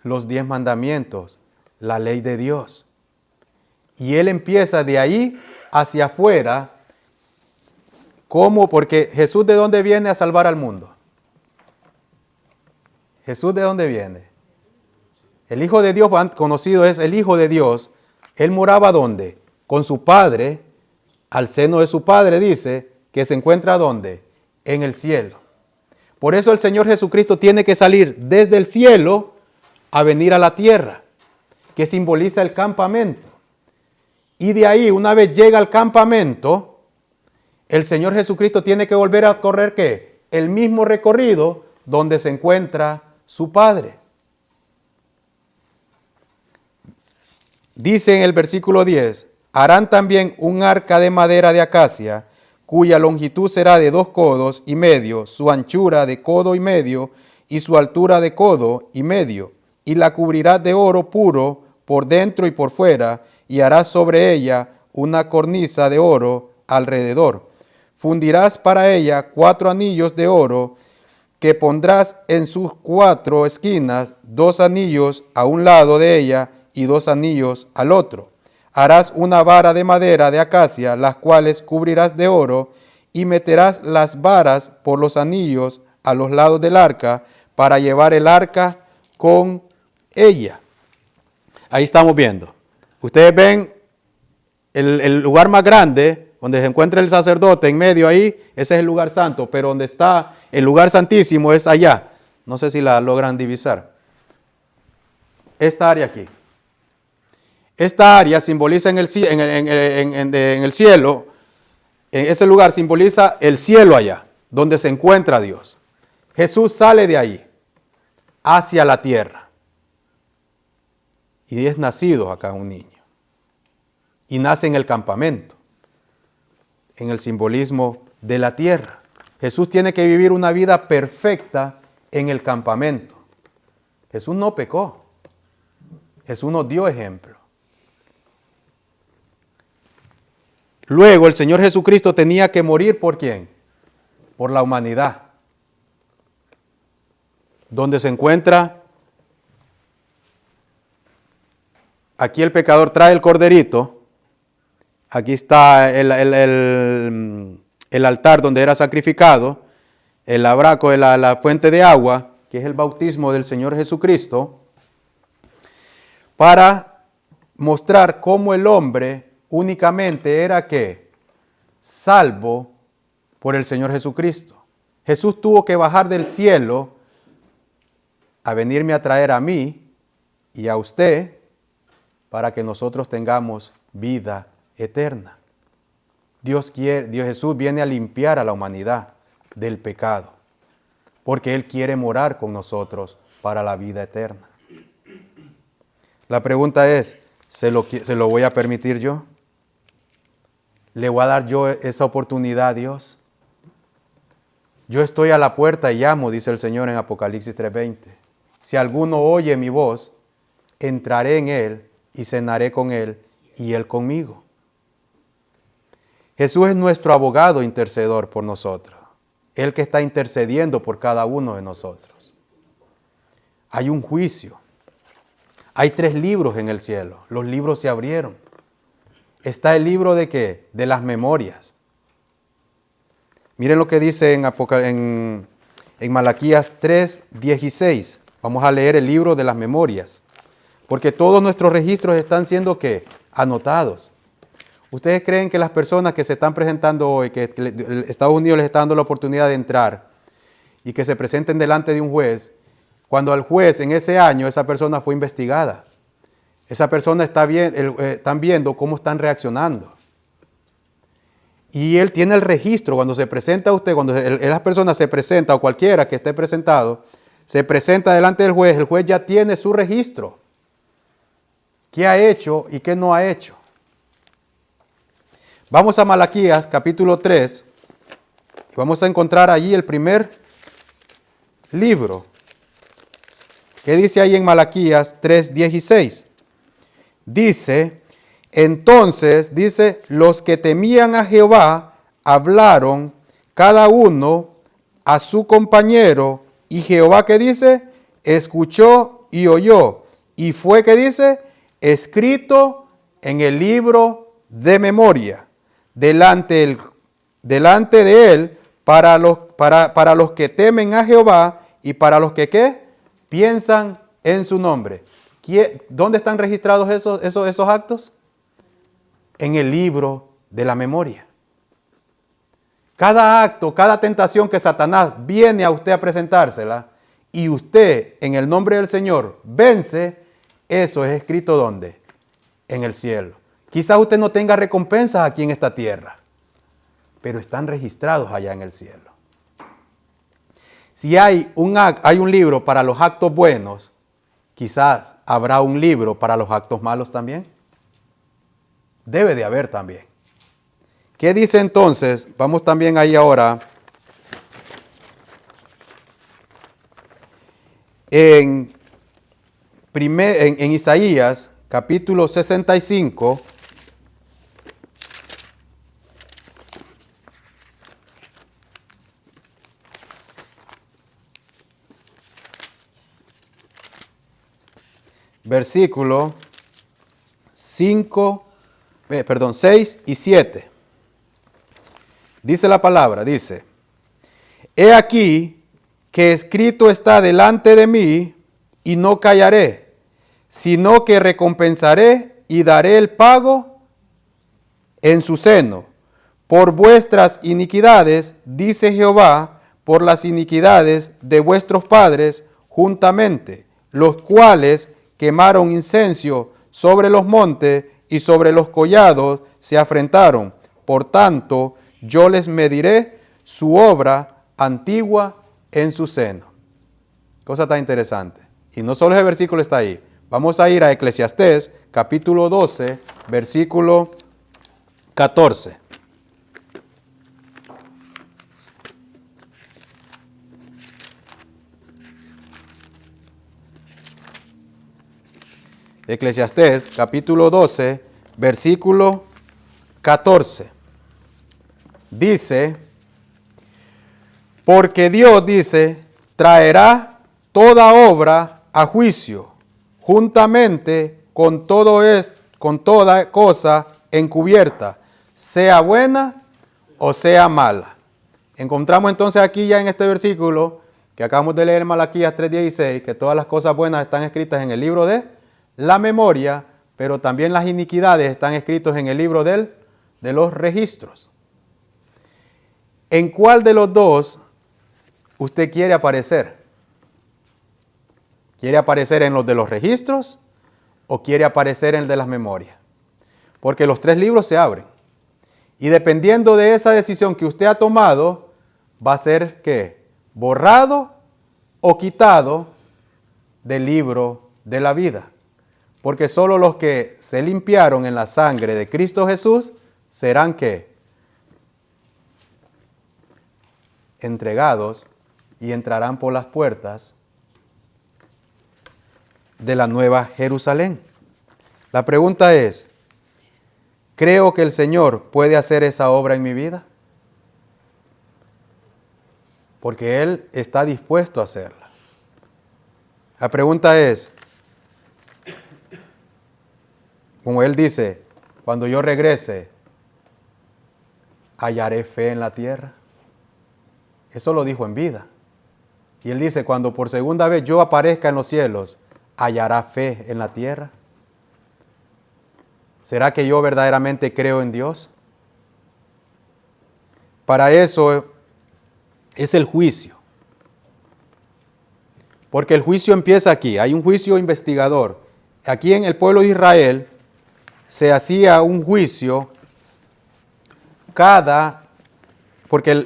los 10 mandamientos, la ley de Dios. Y él empieza de ahí hacia afuera. ¿Cómo? Porque Jesús, ¿de dónde viene a salvar al mundo? ¿Jesús de dónde viene? El Hijo de Dios, conocido es el Hijo de Dios. Él moraba ¿dónde? Con su Padre, al seno de su Padre, dice, que se encuentra ¿dónde? En el cielo. Por eso el Señor Jesucristo tiene que salir desde el cielo a venir a la tierra, que simboliza el campamento. Y de ahí, una vez llega al campamento, el Señor Jesucristo tiene que volver a correr ¿qué? El mismo recorrido donde se encuentra su Padre. Dice en el versículo 10, harán también un arca de madera de acacia, cuya longitud será de 2 codos y medio, su anchura de codo y medio, y su altura de codo y medio, y la cubrirás de oro puro por dentro y por fuera, y harás sobre ella una cornisa de oro alrededor. Fundirás para ella 4 anillos de oro, que pondrás en sus 4 esquinas, 2 anillos a un lado de ella y 2 anillos al otro. Harás una vara de madera de acacia, las cuales cubrirás de oro, y meterás las varas por los anillos a los lados del arca, para llevar el arca con ella. Ahí estamos viendo. Ustedes ven el lugar más grande, donde se encuentra el sacerdote en medio ahí, ese es el lugar santo, pero donde está el lugar santísimo es allá, No sé si la logran divisar. Esta área aquí. Esta área simboliza en el cielo, en ese lugar simboliza el cielo allá, donde se encuentra Dios. Jesús sale de ahí hacia la tierra. Y es nacido acá un niño. Y nace en el campamento, en el simbolismo de la tierra. Jesús tiene que vivir una vida perfecta en el campamento. Jesús no pecó. Jesús nos dio ejemplo. Luego el Señor Jesucristo tenía que morir ¿por quién? Por la humanidad. Donde se encuentra, aquí el pecador trae el corderito, aquí está el altar donde era sacrificado, el labraco, la fuente de agua, que es el bautismo del Señor Jesucristo, para mostrar cómo el hombre únicamente era ¿qué? Salvo por el Señor Jesucristo. Jesús tuvo que bajar del cielo a venirme a traer a mí y a usted para que nosotros tengamos vida eterna. Dios Jesús viene a limpiar a la humanidad del pecado, porque Él quiere morar con nosotros para la vida eterna. La pregunta es, ¿se lo voy a permitir yo? ¿Le voy a dar yo esa oportunidad a Dios? Yo estoy a la puerta y llamo, dice el Señor en Apocalipsis 3:20. Si alguno oye mi voz, entraré en él y cenaré con él y él conmigo. Jesús es nuestro abogado intercedor por nosotros. Él que está intercediendo por cada uno de nosotros. Hay un juicio. Hay 3 libros en el cielo. Los libros se abrieron. Está el libro de ¿qué? De las memorias. Miren lo que dice en Malaquías 3:16. Vamos a leer el libro de las memorias. Porque todos nuestros registros están siendo ¿qué? Anotados. ¿Ustedes creen que las personas que se están presentando hoy, que Estados Unidos les está dando la oportunidad de entrar y que se presenten delante de un juez, cuando al juez en ese año esa persona fue investigada? Esa persona están viendo cómo están reaccionando. Y él tiene el registro. Cuando se presenta a usted, cuando la persona se presenta, o cualquiera que esté presentado, se presenta delante del juez, el juez ya tiene su registro. ¿Qué ha hecho y qué no ha hecho? Vamos a Malaquías, capítulo 3. Y vamos a encontrar allí el primer libro. ¿Qué dice ahí en Malaquías 3:16? Dice, entonces, dice, los que temían a Jehová hablaron cada uno a su compañero, y Jehová, ¿qué dice? Escuchó y oyó, y fue, ¿qué dice? Escrito en el libro de memoria, delante de él, para los que temen a Jehová, y para los que, ¿qué? Piensan en su nombre. ¿Dónde están registrados esos actos? En el libro de la memoria. Cada acto, cada tentación que Satanás viene a usted a presentársela y usted en el nombre del Señor vence, eso es escrito ¿dónde? En el cielo. Quizás usted no tenga recompensas aquí en esta tierra, pero están registrados allá en el cielo. Si hay un libro para los actos buenos, quizás habrá un libro para los actos malos también. Debe de haber también. ¿Qué dice entonces? Vamos también ahí ahora. En Isaías, capítulo 65. Versículo 6 y 7. Dice la palabra, dice, he aquí que escrito está delante de mí y no callaré, sino que recompensaré y daré el pago en su seno. Por vuestras iniquidades, dice Jehová, por las iniquidades de vuestros padres juntamente, los cuales quemaron incenso sobre los montes y sobre los collados se afrentaron. Por tanto, yo les mediré su obra antigua en su seno. Cosa tan interesante. Y no solo ese versículo está ahí. Vamos a ir a Eclesiastés, capítulo 12, versículo 14. Eclesiastés, capítulo 12, versículo 14. Dice, porque Dios dice, traerá toda obra a juicio, juntamente con toda cosa encubierta, sea buena o sea mala. Encontramos entonces aquí ya en este versículo que acabamos de leer en Malaquías 3:16, que todas las cosas buenas están escritas en el libro de la memoria, pero también las iniquidades están escritas en el libro de los registros. ¿En cuál de los dos usted quiere aparecer? ¿Quiere aparecer en los de los registros o quiere aparecer en el de las memorias? Porque los tres libros se abren. Y dependiendo de esa decisión que usted ha tomado, va a ser ¿qué? Borrado o quitado del libro de la vida. Porque solo los que se limpiaron en la sangre de Cristo Jesús serán ¿qué? Entregados y entrarán por las puertas de la nueva Jerusalén. La pregunta es, ¿creo que el Señor puede hacer esa obra en mi vida? Porque Él está dispuesto a hacerla. La pregunta es, como Él dice, cuando yo regrese, ¿hallaré fe en la tierra? Eso lo dijo en vida. Y Él dice, cuando por segunda vez yo aparezca en los cielos, ¿hallará fe en la tierra? ¿Será que yo verdaderamente creo en Dios? Para eso es el juicio. Porque el juicio empieza aquí. Hay un juicio investigador. Aquí en el pueblo de Israel se hacía un juicio porque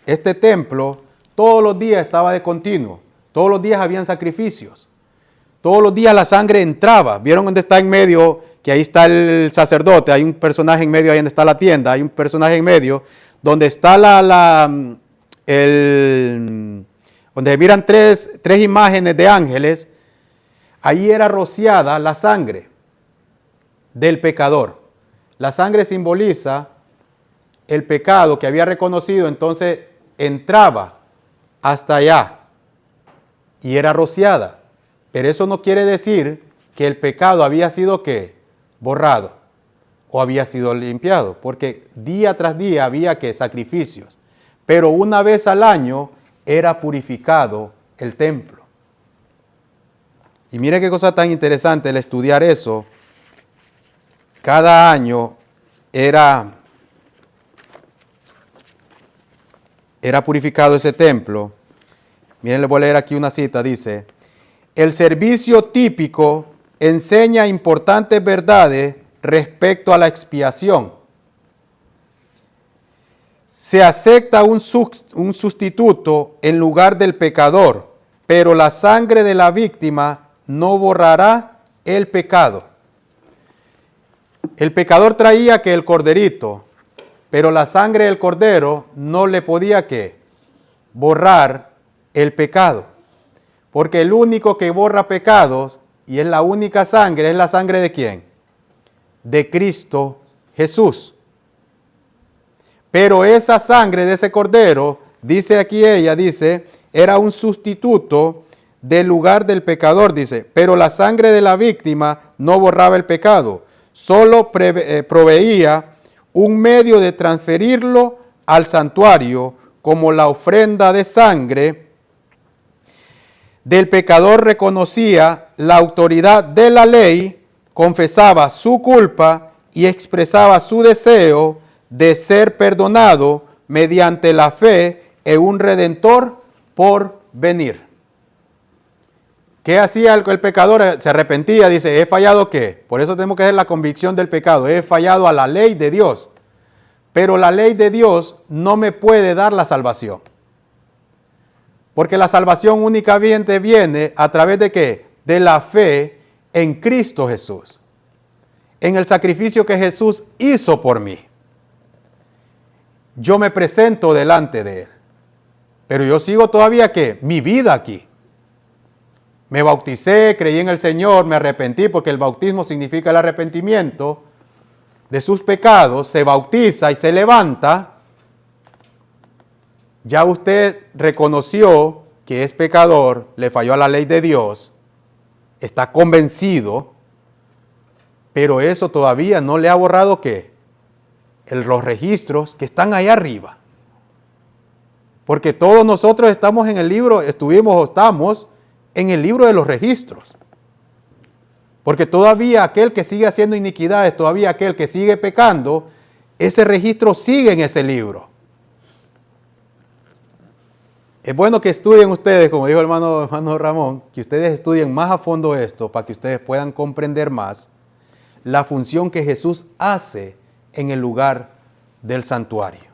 este templo todos los días estaba de continuo. Todos los días habían sacrificios. Todos los días la sangre entraba. ¿Vieron dónde está en medio? Que ahí está el sacerdote. Hay un personaje en medio, ahí donde está la tienda. Hay un personaje en medio. Donde está donde miran tres imágenes de ángeles. Ahí era rociada la sangre del pecador. La sangre simboliza el pecado que había reconocido. Entonces entraba hasta allá. Y era rociada. Pero eso no quiere decir que el pecado había sido ¿qué? Borrado o había sido limpiado, porque día tras día había ¿qué? Sacrificios. Pero una vez al año era purificado el templo. Y mire qué cosa tan interesante el estudiar eso. Cada año era purificado ese templo. Miren, les voy a leer aquí una cita, dice, el servicio típico enseña importantes verdades respecto a la expiación. Se acepta un sustituto en lugar del pecador, pero la sangre de la víctima no borrará el pecado. El pecador traía que el corderito, pero la sangre del cordero no le podía ¿qué? Borrar el pecado, porque el único que borra pecados y es la única sangre, es la sangre de ¿quién? De Cristo Jesús. Pero esa sangre de ese cordero, dice aquí ella, dice, era un sustituto del lugar del pecador, dice, pero la sangre de la víctima no borraba el pecado, solo proveía un medio de transferirlo al santuario como la ofrenda de sangre del pecador reconocía la autoridad de la ley, confesaba su culpa y expresaba su deseo de ser perdonado mediante la fe en un Redentor por venir. ¿Qué hacía el pecador? Se arrepentía, dice, ¿he fallado qué? Por eso tenemos que hacer la convicción del pecado. He fallado a la ley de Dios. Pero la ley de Dios no me puede dar la salvación. Porque la salvación únicamente viene a través de ¿qué? De la fe en Cristo Jesús. En el sacrificio que Jesús hizo por mí. Yo me presento delante de Él. Pero yo sigo todavía ¿qué? Mi vida aquí. Me bauticé, creí en el Señor, me arrepentí porque el bautismo significa el arrepentimiento de sus pecados, se bautiza y se levanta. Ya usted reconoció que es pecador, le falló a la ley de Dios, está convencido, pero eso todavía no le ha borrado ¿qué? Los registros que están ahí arriba. Porque todos nosotros estamos en el libro, estuvimos o estamos en el libro de los registros. Porque todavía aquel que sigue haciendo iniquidades, todavía aquel que sigue pecando, ese registro sigue en ese libro. Es bueno que estudien ustedes, como dijo el hermano Ramón, que ustedes estudien más a fondo esto para que ustedes puedan comprender más la función que Jesús hace en el lugar del santuario.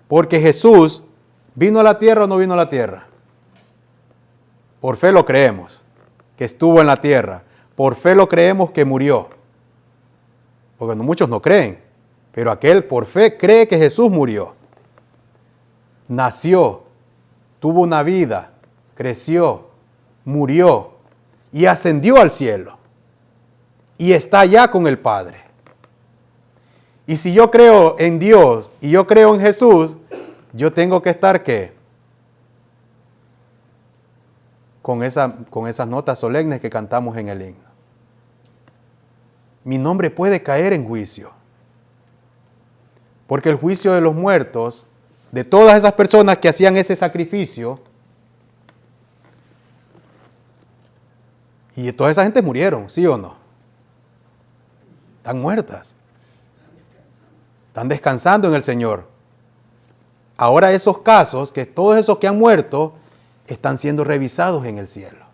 Porque Jesús vino a la tierra o no vino a la tierra. Por fe lo creemos, que estuvo en la tierra. Por fe lo creemos que murió. Porque muchos no creen, pero aquel por fe cree que Jesús murió. Nació, tuvo una vida, creció, murió y ascendió al cielo. Y está allá con el Padre. Y si yo creo en Dios y yo creo en Jesús, yo tengo que estar ¿qué? Con esas notas solemnes que cantamos en el himno. Mi nombre puede caer en juicio. Porque el juicio de los muertos, de todas esas personas que hacían ese sacrificio, y toda esa gente murieron, ¿sí o no? Están muertas. Están descansando en el Señor. Ahora esos casos, que todos esos que han muerto, están siendo revisados en el cielo.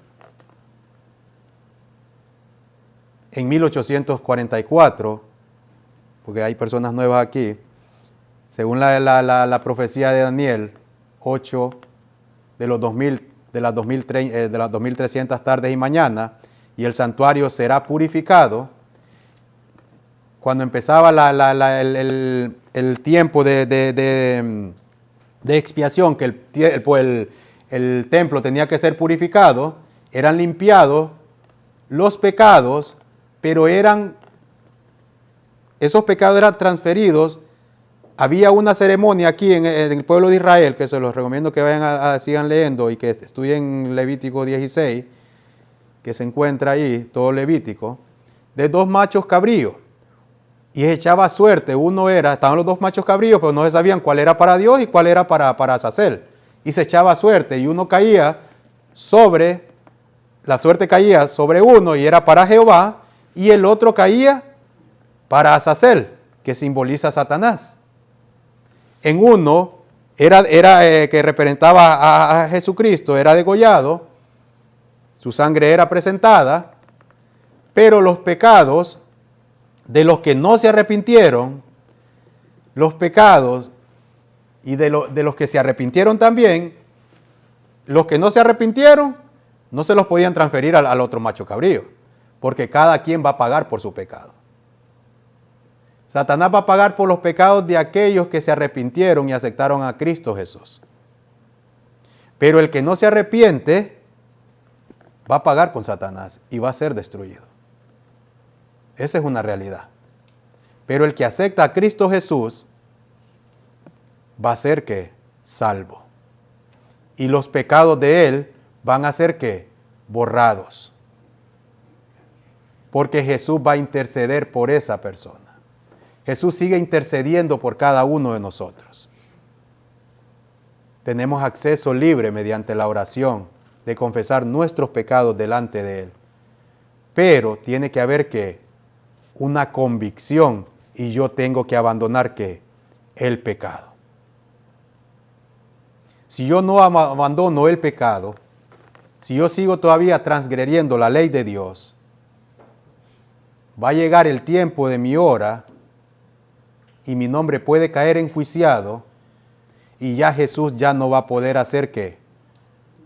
En 1844, porque hay personas nuevas aquí, según la profecía de Daniel 8, de las 2300 tardes y mañanas, y el santuario será purificado. Cuando empezaba el tiempo de expiación, que el templo tenía que ser purificado, eran limpiados los pecados, pero esos pecados eran transferidos. Había una ceremonia aquí en el pueblo de Israel, que se los recomiendo que vayan sigan leyendo y que estudien Levítico 16, que se encuentra ahí, todo Levítico, de 2 machos cabríos. Y echaba suerte, estaban los 2 machos cabríos, pero no se sabían cuál era para Dios y cuál era para Azazel. Y se echaba suerte, y uno caía la suerte caía sobre uno y era para Jehová, y el otro caía para Azazel, que simboliza a Satanás. En uno era que representaba a Jesucristo, era degollado, su sangre era presentada, pero los pecados de los que no se arrepintieron, los pecados y de los que se arrepintieron también, los que no se arrepintieron no se los podían transferir al otro macho cabrío, porque cada quien va a pagar por su pecado. Satanás va a pagar por los pecados de aquellos que se arrepintieron y aceptaron a Cristo Jesús. Pero el que no se arrepiente va a pagar con Satanás y va a ser destruido. Esa es una realidad. Pero el que acepta a Cristo Jesús va a ser ¿qué? Salvo. Y los pecados de él van a ser ¿qué? Borrados. Porque Jesús va a interceder por esa persona. Jesús sigue intercediendo por cada uno de nosotros. Tenemos acceso libre mediante la oración de confesar nuestros pecados delante de Él. Pero tiene que haber ¿qué? Una convicción, y yo tengo que abandonar ¿qué? el pecado. Si yo no abandono el pecado, si yo sigo todavía transgrediendo la ley de Dios, va a llegar el tiempo de mi hora y mi nombre puede caer enjuiciado y ya Jesús ya no va a poder hacer ¿qué?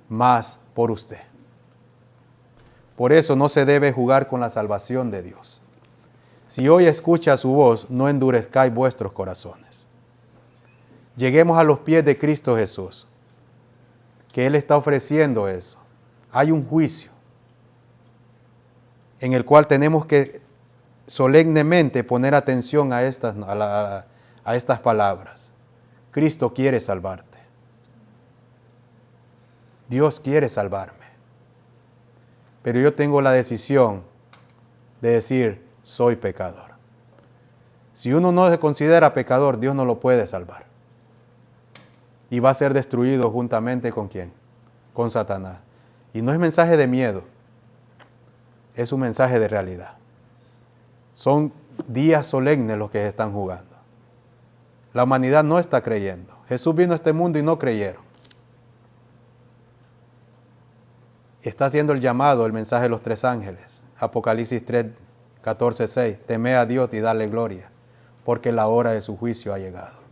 Más por usted. Por eso no se debe jugar con la salvación de Dios. Si hoy escucha su voz, no endurezcáis vuestros corazones. Lleguemos a los pies de Cristo Jesús, que Él está ofreciendo eso. Hay un juicio en el cual tenemos que solemnemente poner atención a estas palabras. Cristo quiere salvarte. Dios quiere salvarme. Pero yo tengo la decisión de decir, soy pecador. Si uno no se considera pecador, Dios no lo puede salvar. Y va a ser destruido juntamente ¿con quién? Con Satanás. Y no es mensaje de miedo, es un mensaje de realidad. Son días solemnes los que se están jugando. La humanidad no está creyendo. Jesús vino a este mundo y no creyeron. Está haciendo el llamado, el mensaje de los tres ángeles. Apocalipsis 3, 14, 6. Temed a Dios y dale gloria, porque la hora de su juicio ha llegado.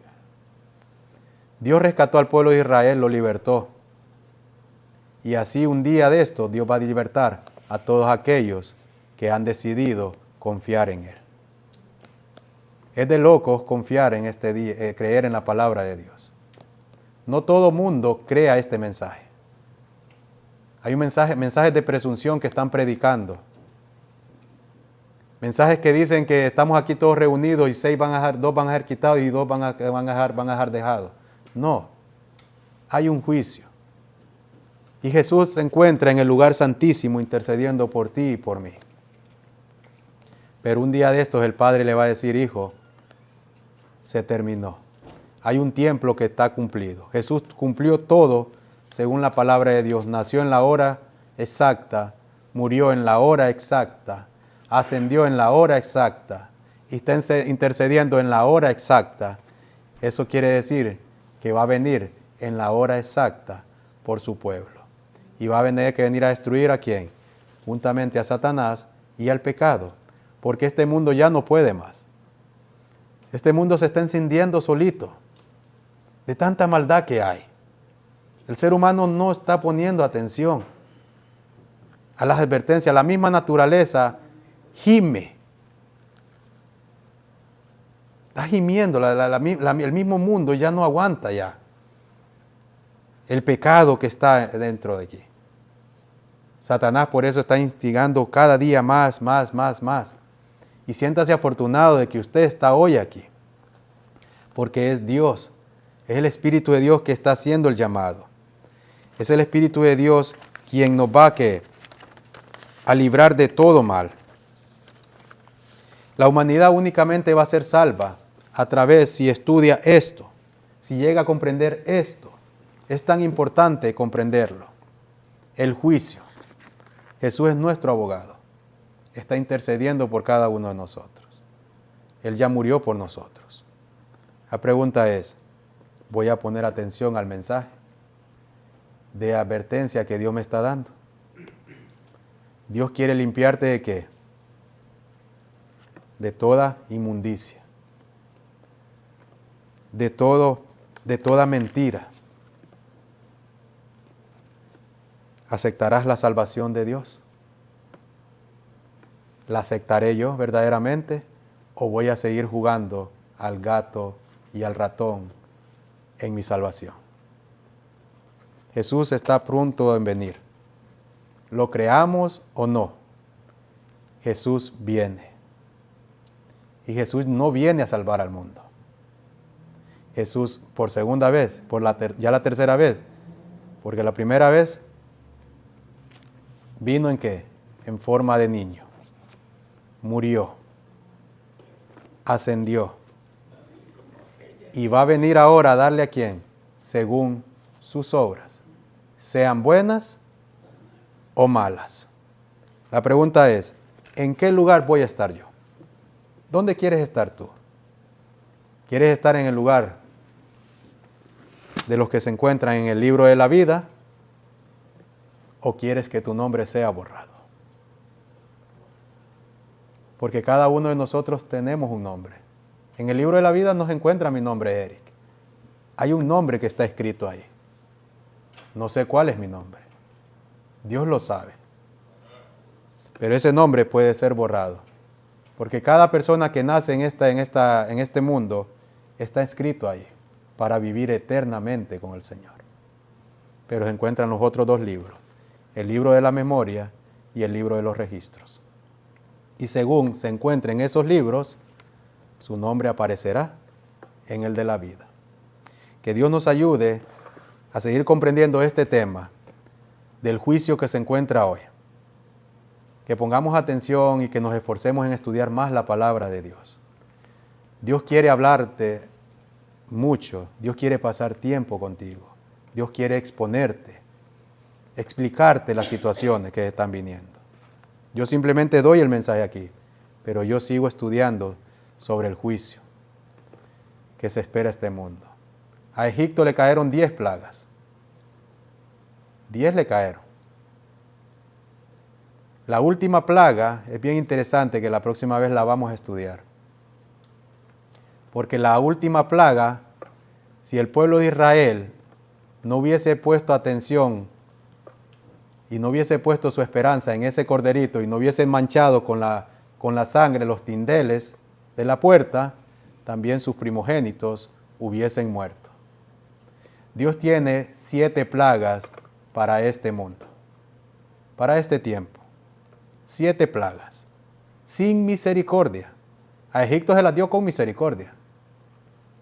Dios rescató al pueblo de Israel, lo libertó. Y así un día de esto, Dios va a libertar a todos aquellos que han decidido confiar en Él. Es de locos confiar en este día, creer en la palabra de Dios. No todo mundo crea este mensaje. Hay mensajes de presunción que están predicando. Mensajes que dicen que estamos aquí todos reunidos y dos van a ser quitados y dos van a dejar dejados. No, hay un juicio. Y Jesús se encuentra en el lugar santísimo intercediendo por ti y por mí. Pero un día de estos el Padre le va a decir, hijo, se terminó. Hay un tiempo que está cumplido. Jesús cumplió todo según la palabra de Dios. Nació en la hora exacta, murió en la hora exacta, ascendió en la hora exacta y está intercediendo en la hora exacta. Eso quiere decir que va a venir en la hora exacta por su pueblo. Y va a venir a destruir ¿a quién? Juntamente a Satanás y al pecado. Porque este mundo ya no puede más. Este mundo se está encendiendo solito de tanta maldad que hay. El ser humano no está poniendo atención a las advertencias. La misma naturaleza gime. Está gimiendo. El mismo mundo ya no aguanta ya el pecado que está dentro de aquí. Satanás por eso está instigando cada día más. Y siéntase afortunado de que usted está hoy aquí. Porque es Dios, es el Espíritu de Dios que está haciendo el llamado. Es el Espíritu de Dios quien nos va a librar de todo mal. La humanidad únicamente va a ser salva a través, si estudia esto, si llega a comprender esto. Es tan importante comprenderlo. El juicio. Jesús es nuestro abogado. Está intercediendo por cada uno de nosotros. Él ya murió por nosotros. La pregunta es, ¿voy a poner atención al mensaje de advertencia que Dios me está dando? Dios quiere limpiarte ¿de qué? De toda inmundicia. De toda mentira. ¿Aceptarás la salvación de Dios? ¿La aceptaré yo verdaderamente? ¿O voy a seguir jugando al gato y al ratón en mi salvación? Jesús está pronto en venir. ¿Lo creamos o no? Jesús viene. Y Jesús no viene a salvar al mundo. Jesús por segunda vez, ya la tercera vez, porque la primera vez vino ¿en qué? En forma de niño. Murió. Ascendió. Y va a venir ahora a darle a quién? Según sus obras. Sean buenas o malas. La pregunta es, ¿en qué lugar voy a estar yo? ¿Dónde quieres estar tú? ¿Quieres estar en el lugar de los que se encuentran en el libro de la vida o quieres que tu nombre sea borrado? Porque cada uno de nosotros tenemos un nombre. En el libro de la vida no se encuentra mi nombre, Eric. Hay un nombre que está escrito ahí. No sé cuál es mi nombre. Dios lo sabe. Pero ese nombre puede ser borrado. Porque cada persona que nace en este mundo está escrito ahí para vivir eternamente con el Señor. Pero se encuentran los otros dos libros. El libro de la memoria y el libro de los registros. Y según se encuentre en esos libros, su nombre aparecerá en el de la vida. Que Dios nos ayude a seguir comprendiendo este tema del juicio que se encuentra hoy. Que pongamos atención y que nos esforcemos en estudiar más la palabra de Dios. Dios quiere hablarte mucho. Dios quiere pasar tiempo contigo. Dios quiere exponerte, explicarte las situaciones que están viniendo. Yo simplemente doy el mensaje aquí, pero yo sigo estudiando sobre el juicio que se espera este mundo. A Egipto le cayeron 10 plagas. 10 le cayeron. La última plaga es bien interesante, que la próxima vez la vamos a estudiar. Porque la última plaga, si el pueblo de Israel no hubiese puesto atención y no hubiese puesto su esperanza en ese corderito y no hubiese manchado con la sangre los dinteles de la puerta, también sus primogénitos hubiesen muerto. Dios tiene 7 plagas para este mundo, para este tiempo. 7 plagas, sin misericordia. A Egipto se las dio con misericordia.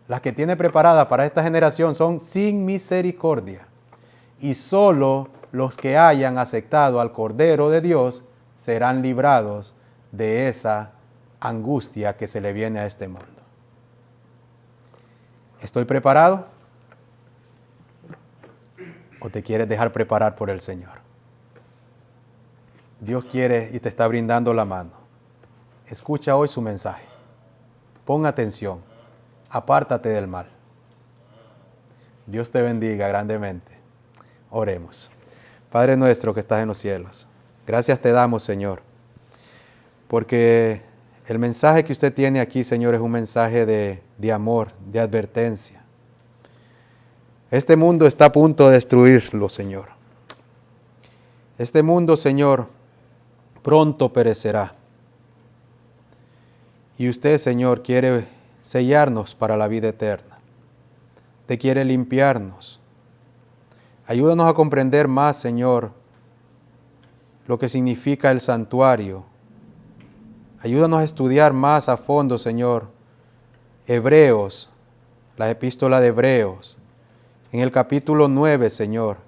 Las que tiene preparadas para esta generación son sin misericordia. Y solo los que hayan aceptado al Cordero de Dios serán librados de esa angustia que se le viene a este mundo. ¿Estoy preparado? ¿O te quieres dejar preparar por el Señor? Dios quiere y te está brindando la mano. Escucha hoy su mensaje. Pon atención. Apártate del mal. Dios te bendiga grandemente. Oremos. Padre nuestro que estás en los cielos, gracias te damos, Señor, porque el mensaje que usted tiene aquí, Señor, es un mensaje de amor, de advertencia. Este mundo está a punto de destruirlo, Señor. Este mundo, Señor, pronto perecerá. Y usted, Señor, quiere sellarnos para la vida eterna. Te quiere limpiarnos. Ayúdanos a comprender más, Señor, lo que significa el santuario. Ayúdanos a estudiar más a fondo, Señor, Hebreos, la epístola de Hebreos. En el capítulo 9, Señor,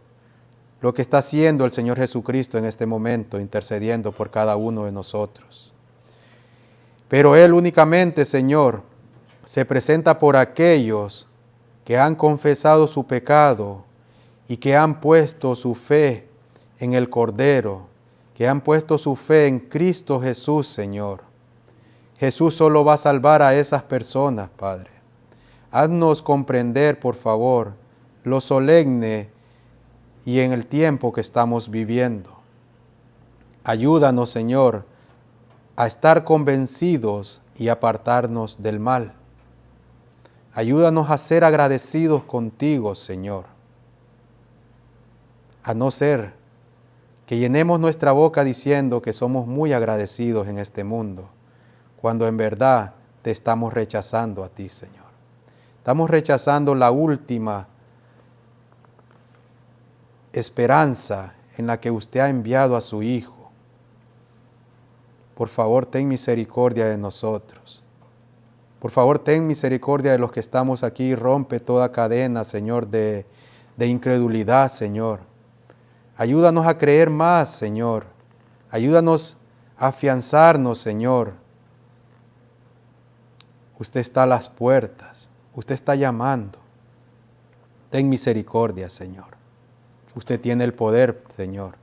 lo que está haciendo el Señor Jesucristo en este momento, intercediendo por cada uno de nosotros. Pero Él únicamente, Señor, se presenta por aquellos que han confesado su pecado y que han puesto su fe en el Cordero, que han puesto su fe en Cristo Jesús, Señor. Jesús solo va a salvar a esas personas, Padre. Haznos comprender, por favor, lo solemne y en el tiempo que estamos viviendo. Ayúdanos, Señor, a estar convencidos y apartarnos del mal. Ayúdanos a ser agradecidos contigo, Señor. A no ser que llenemos nuestra boca diciendo que somos muy agradecidos en este mundo, cuando en verdad te estamos rechazando a ti, Señor. Estamos rechazando la última esperanza en la que usted ha enviado a su Hijo. Por favor, ten misericordia de nosotros. Por favor, ten misericordia de los que estamos aquí. Rompe toda cadena, Señor, de incredulidad, Señor. Ayúdanos a creer más, Señor. Ayúdanos a afianzarnos, Señor. Usted está a las puertas. Usted está llamando. Ten misericordia, Señor. Usted tiene el poder, Señor.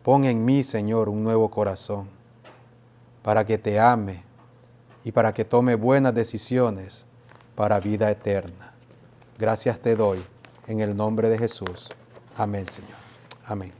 Pon en mí, Señor, un nuevo corazón para que te ame y para que tome buenas decisiones para vida eterna. Gracias te doy en el nombre de Jesús. Amén, Señor. Amén.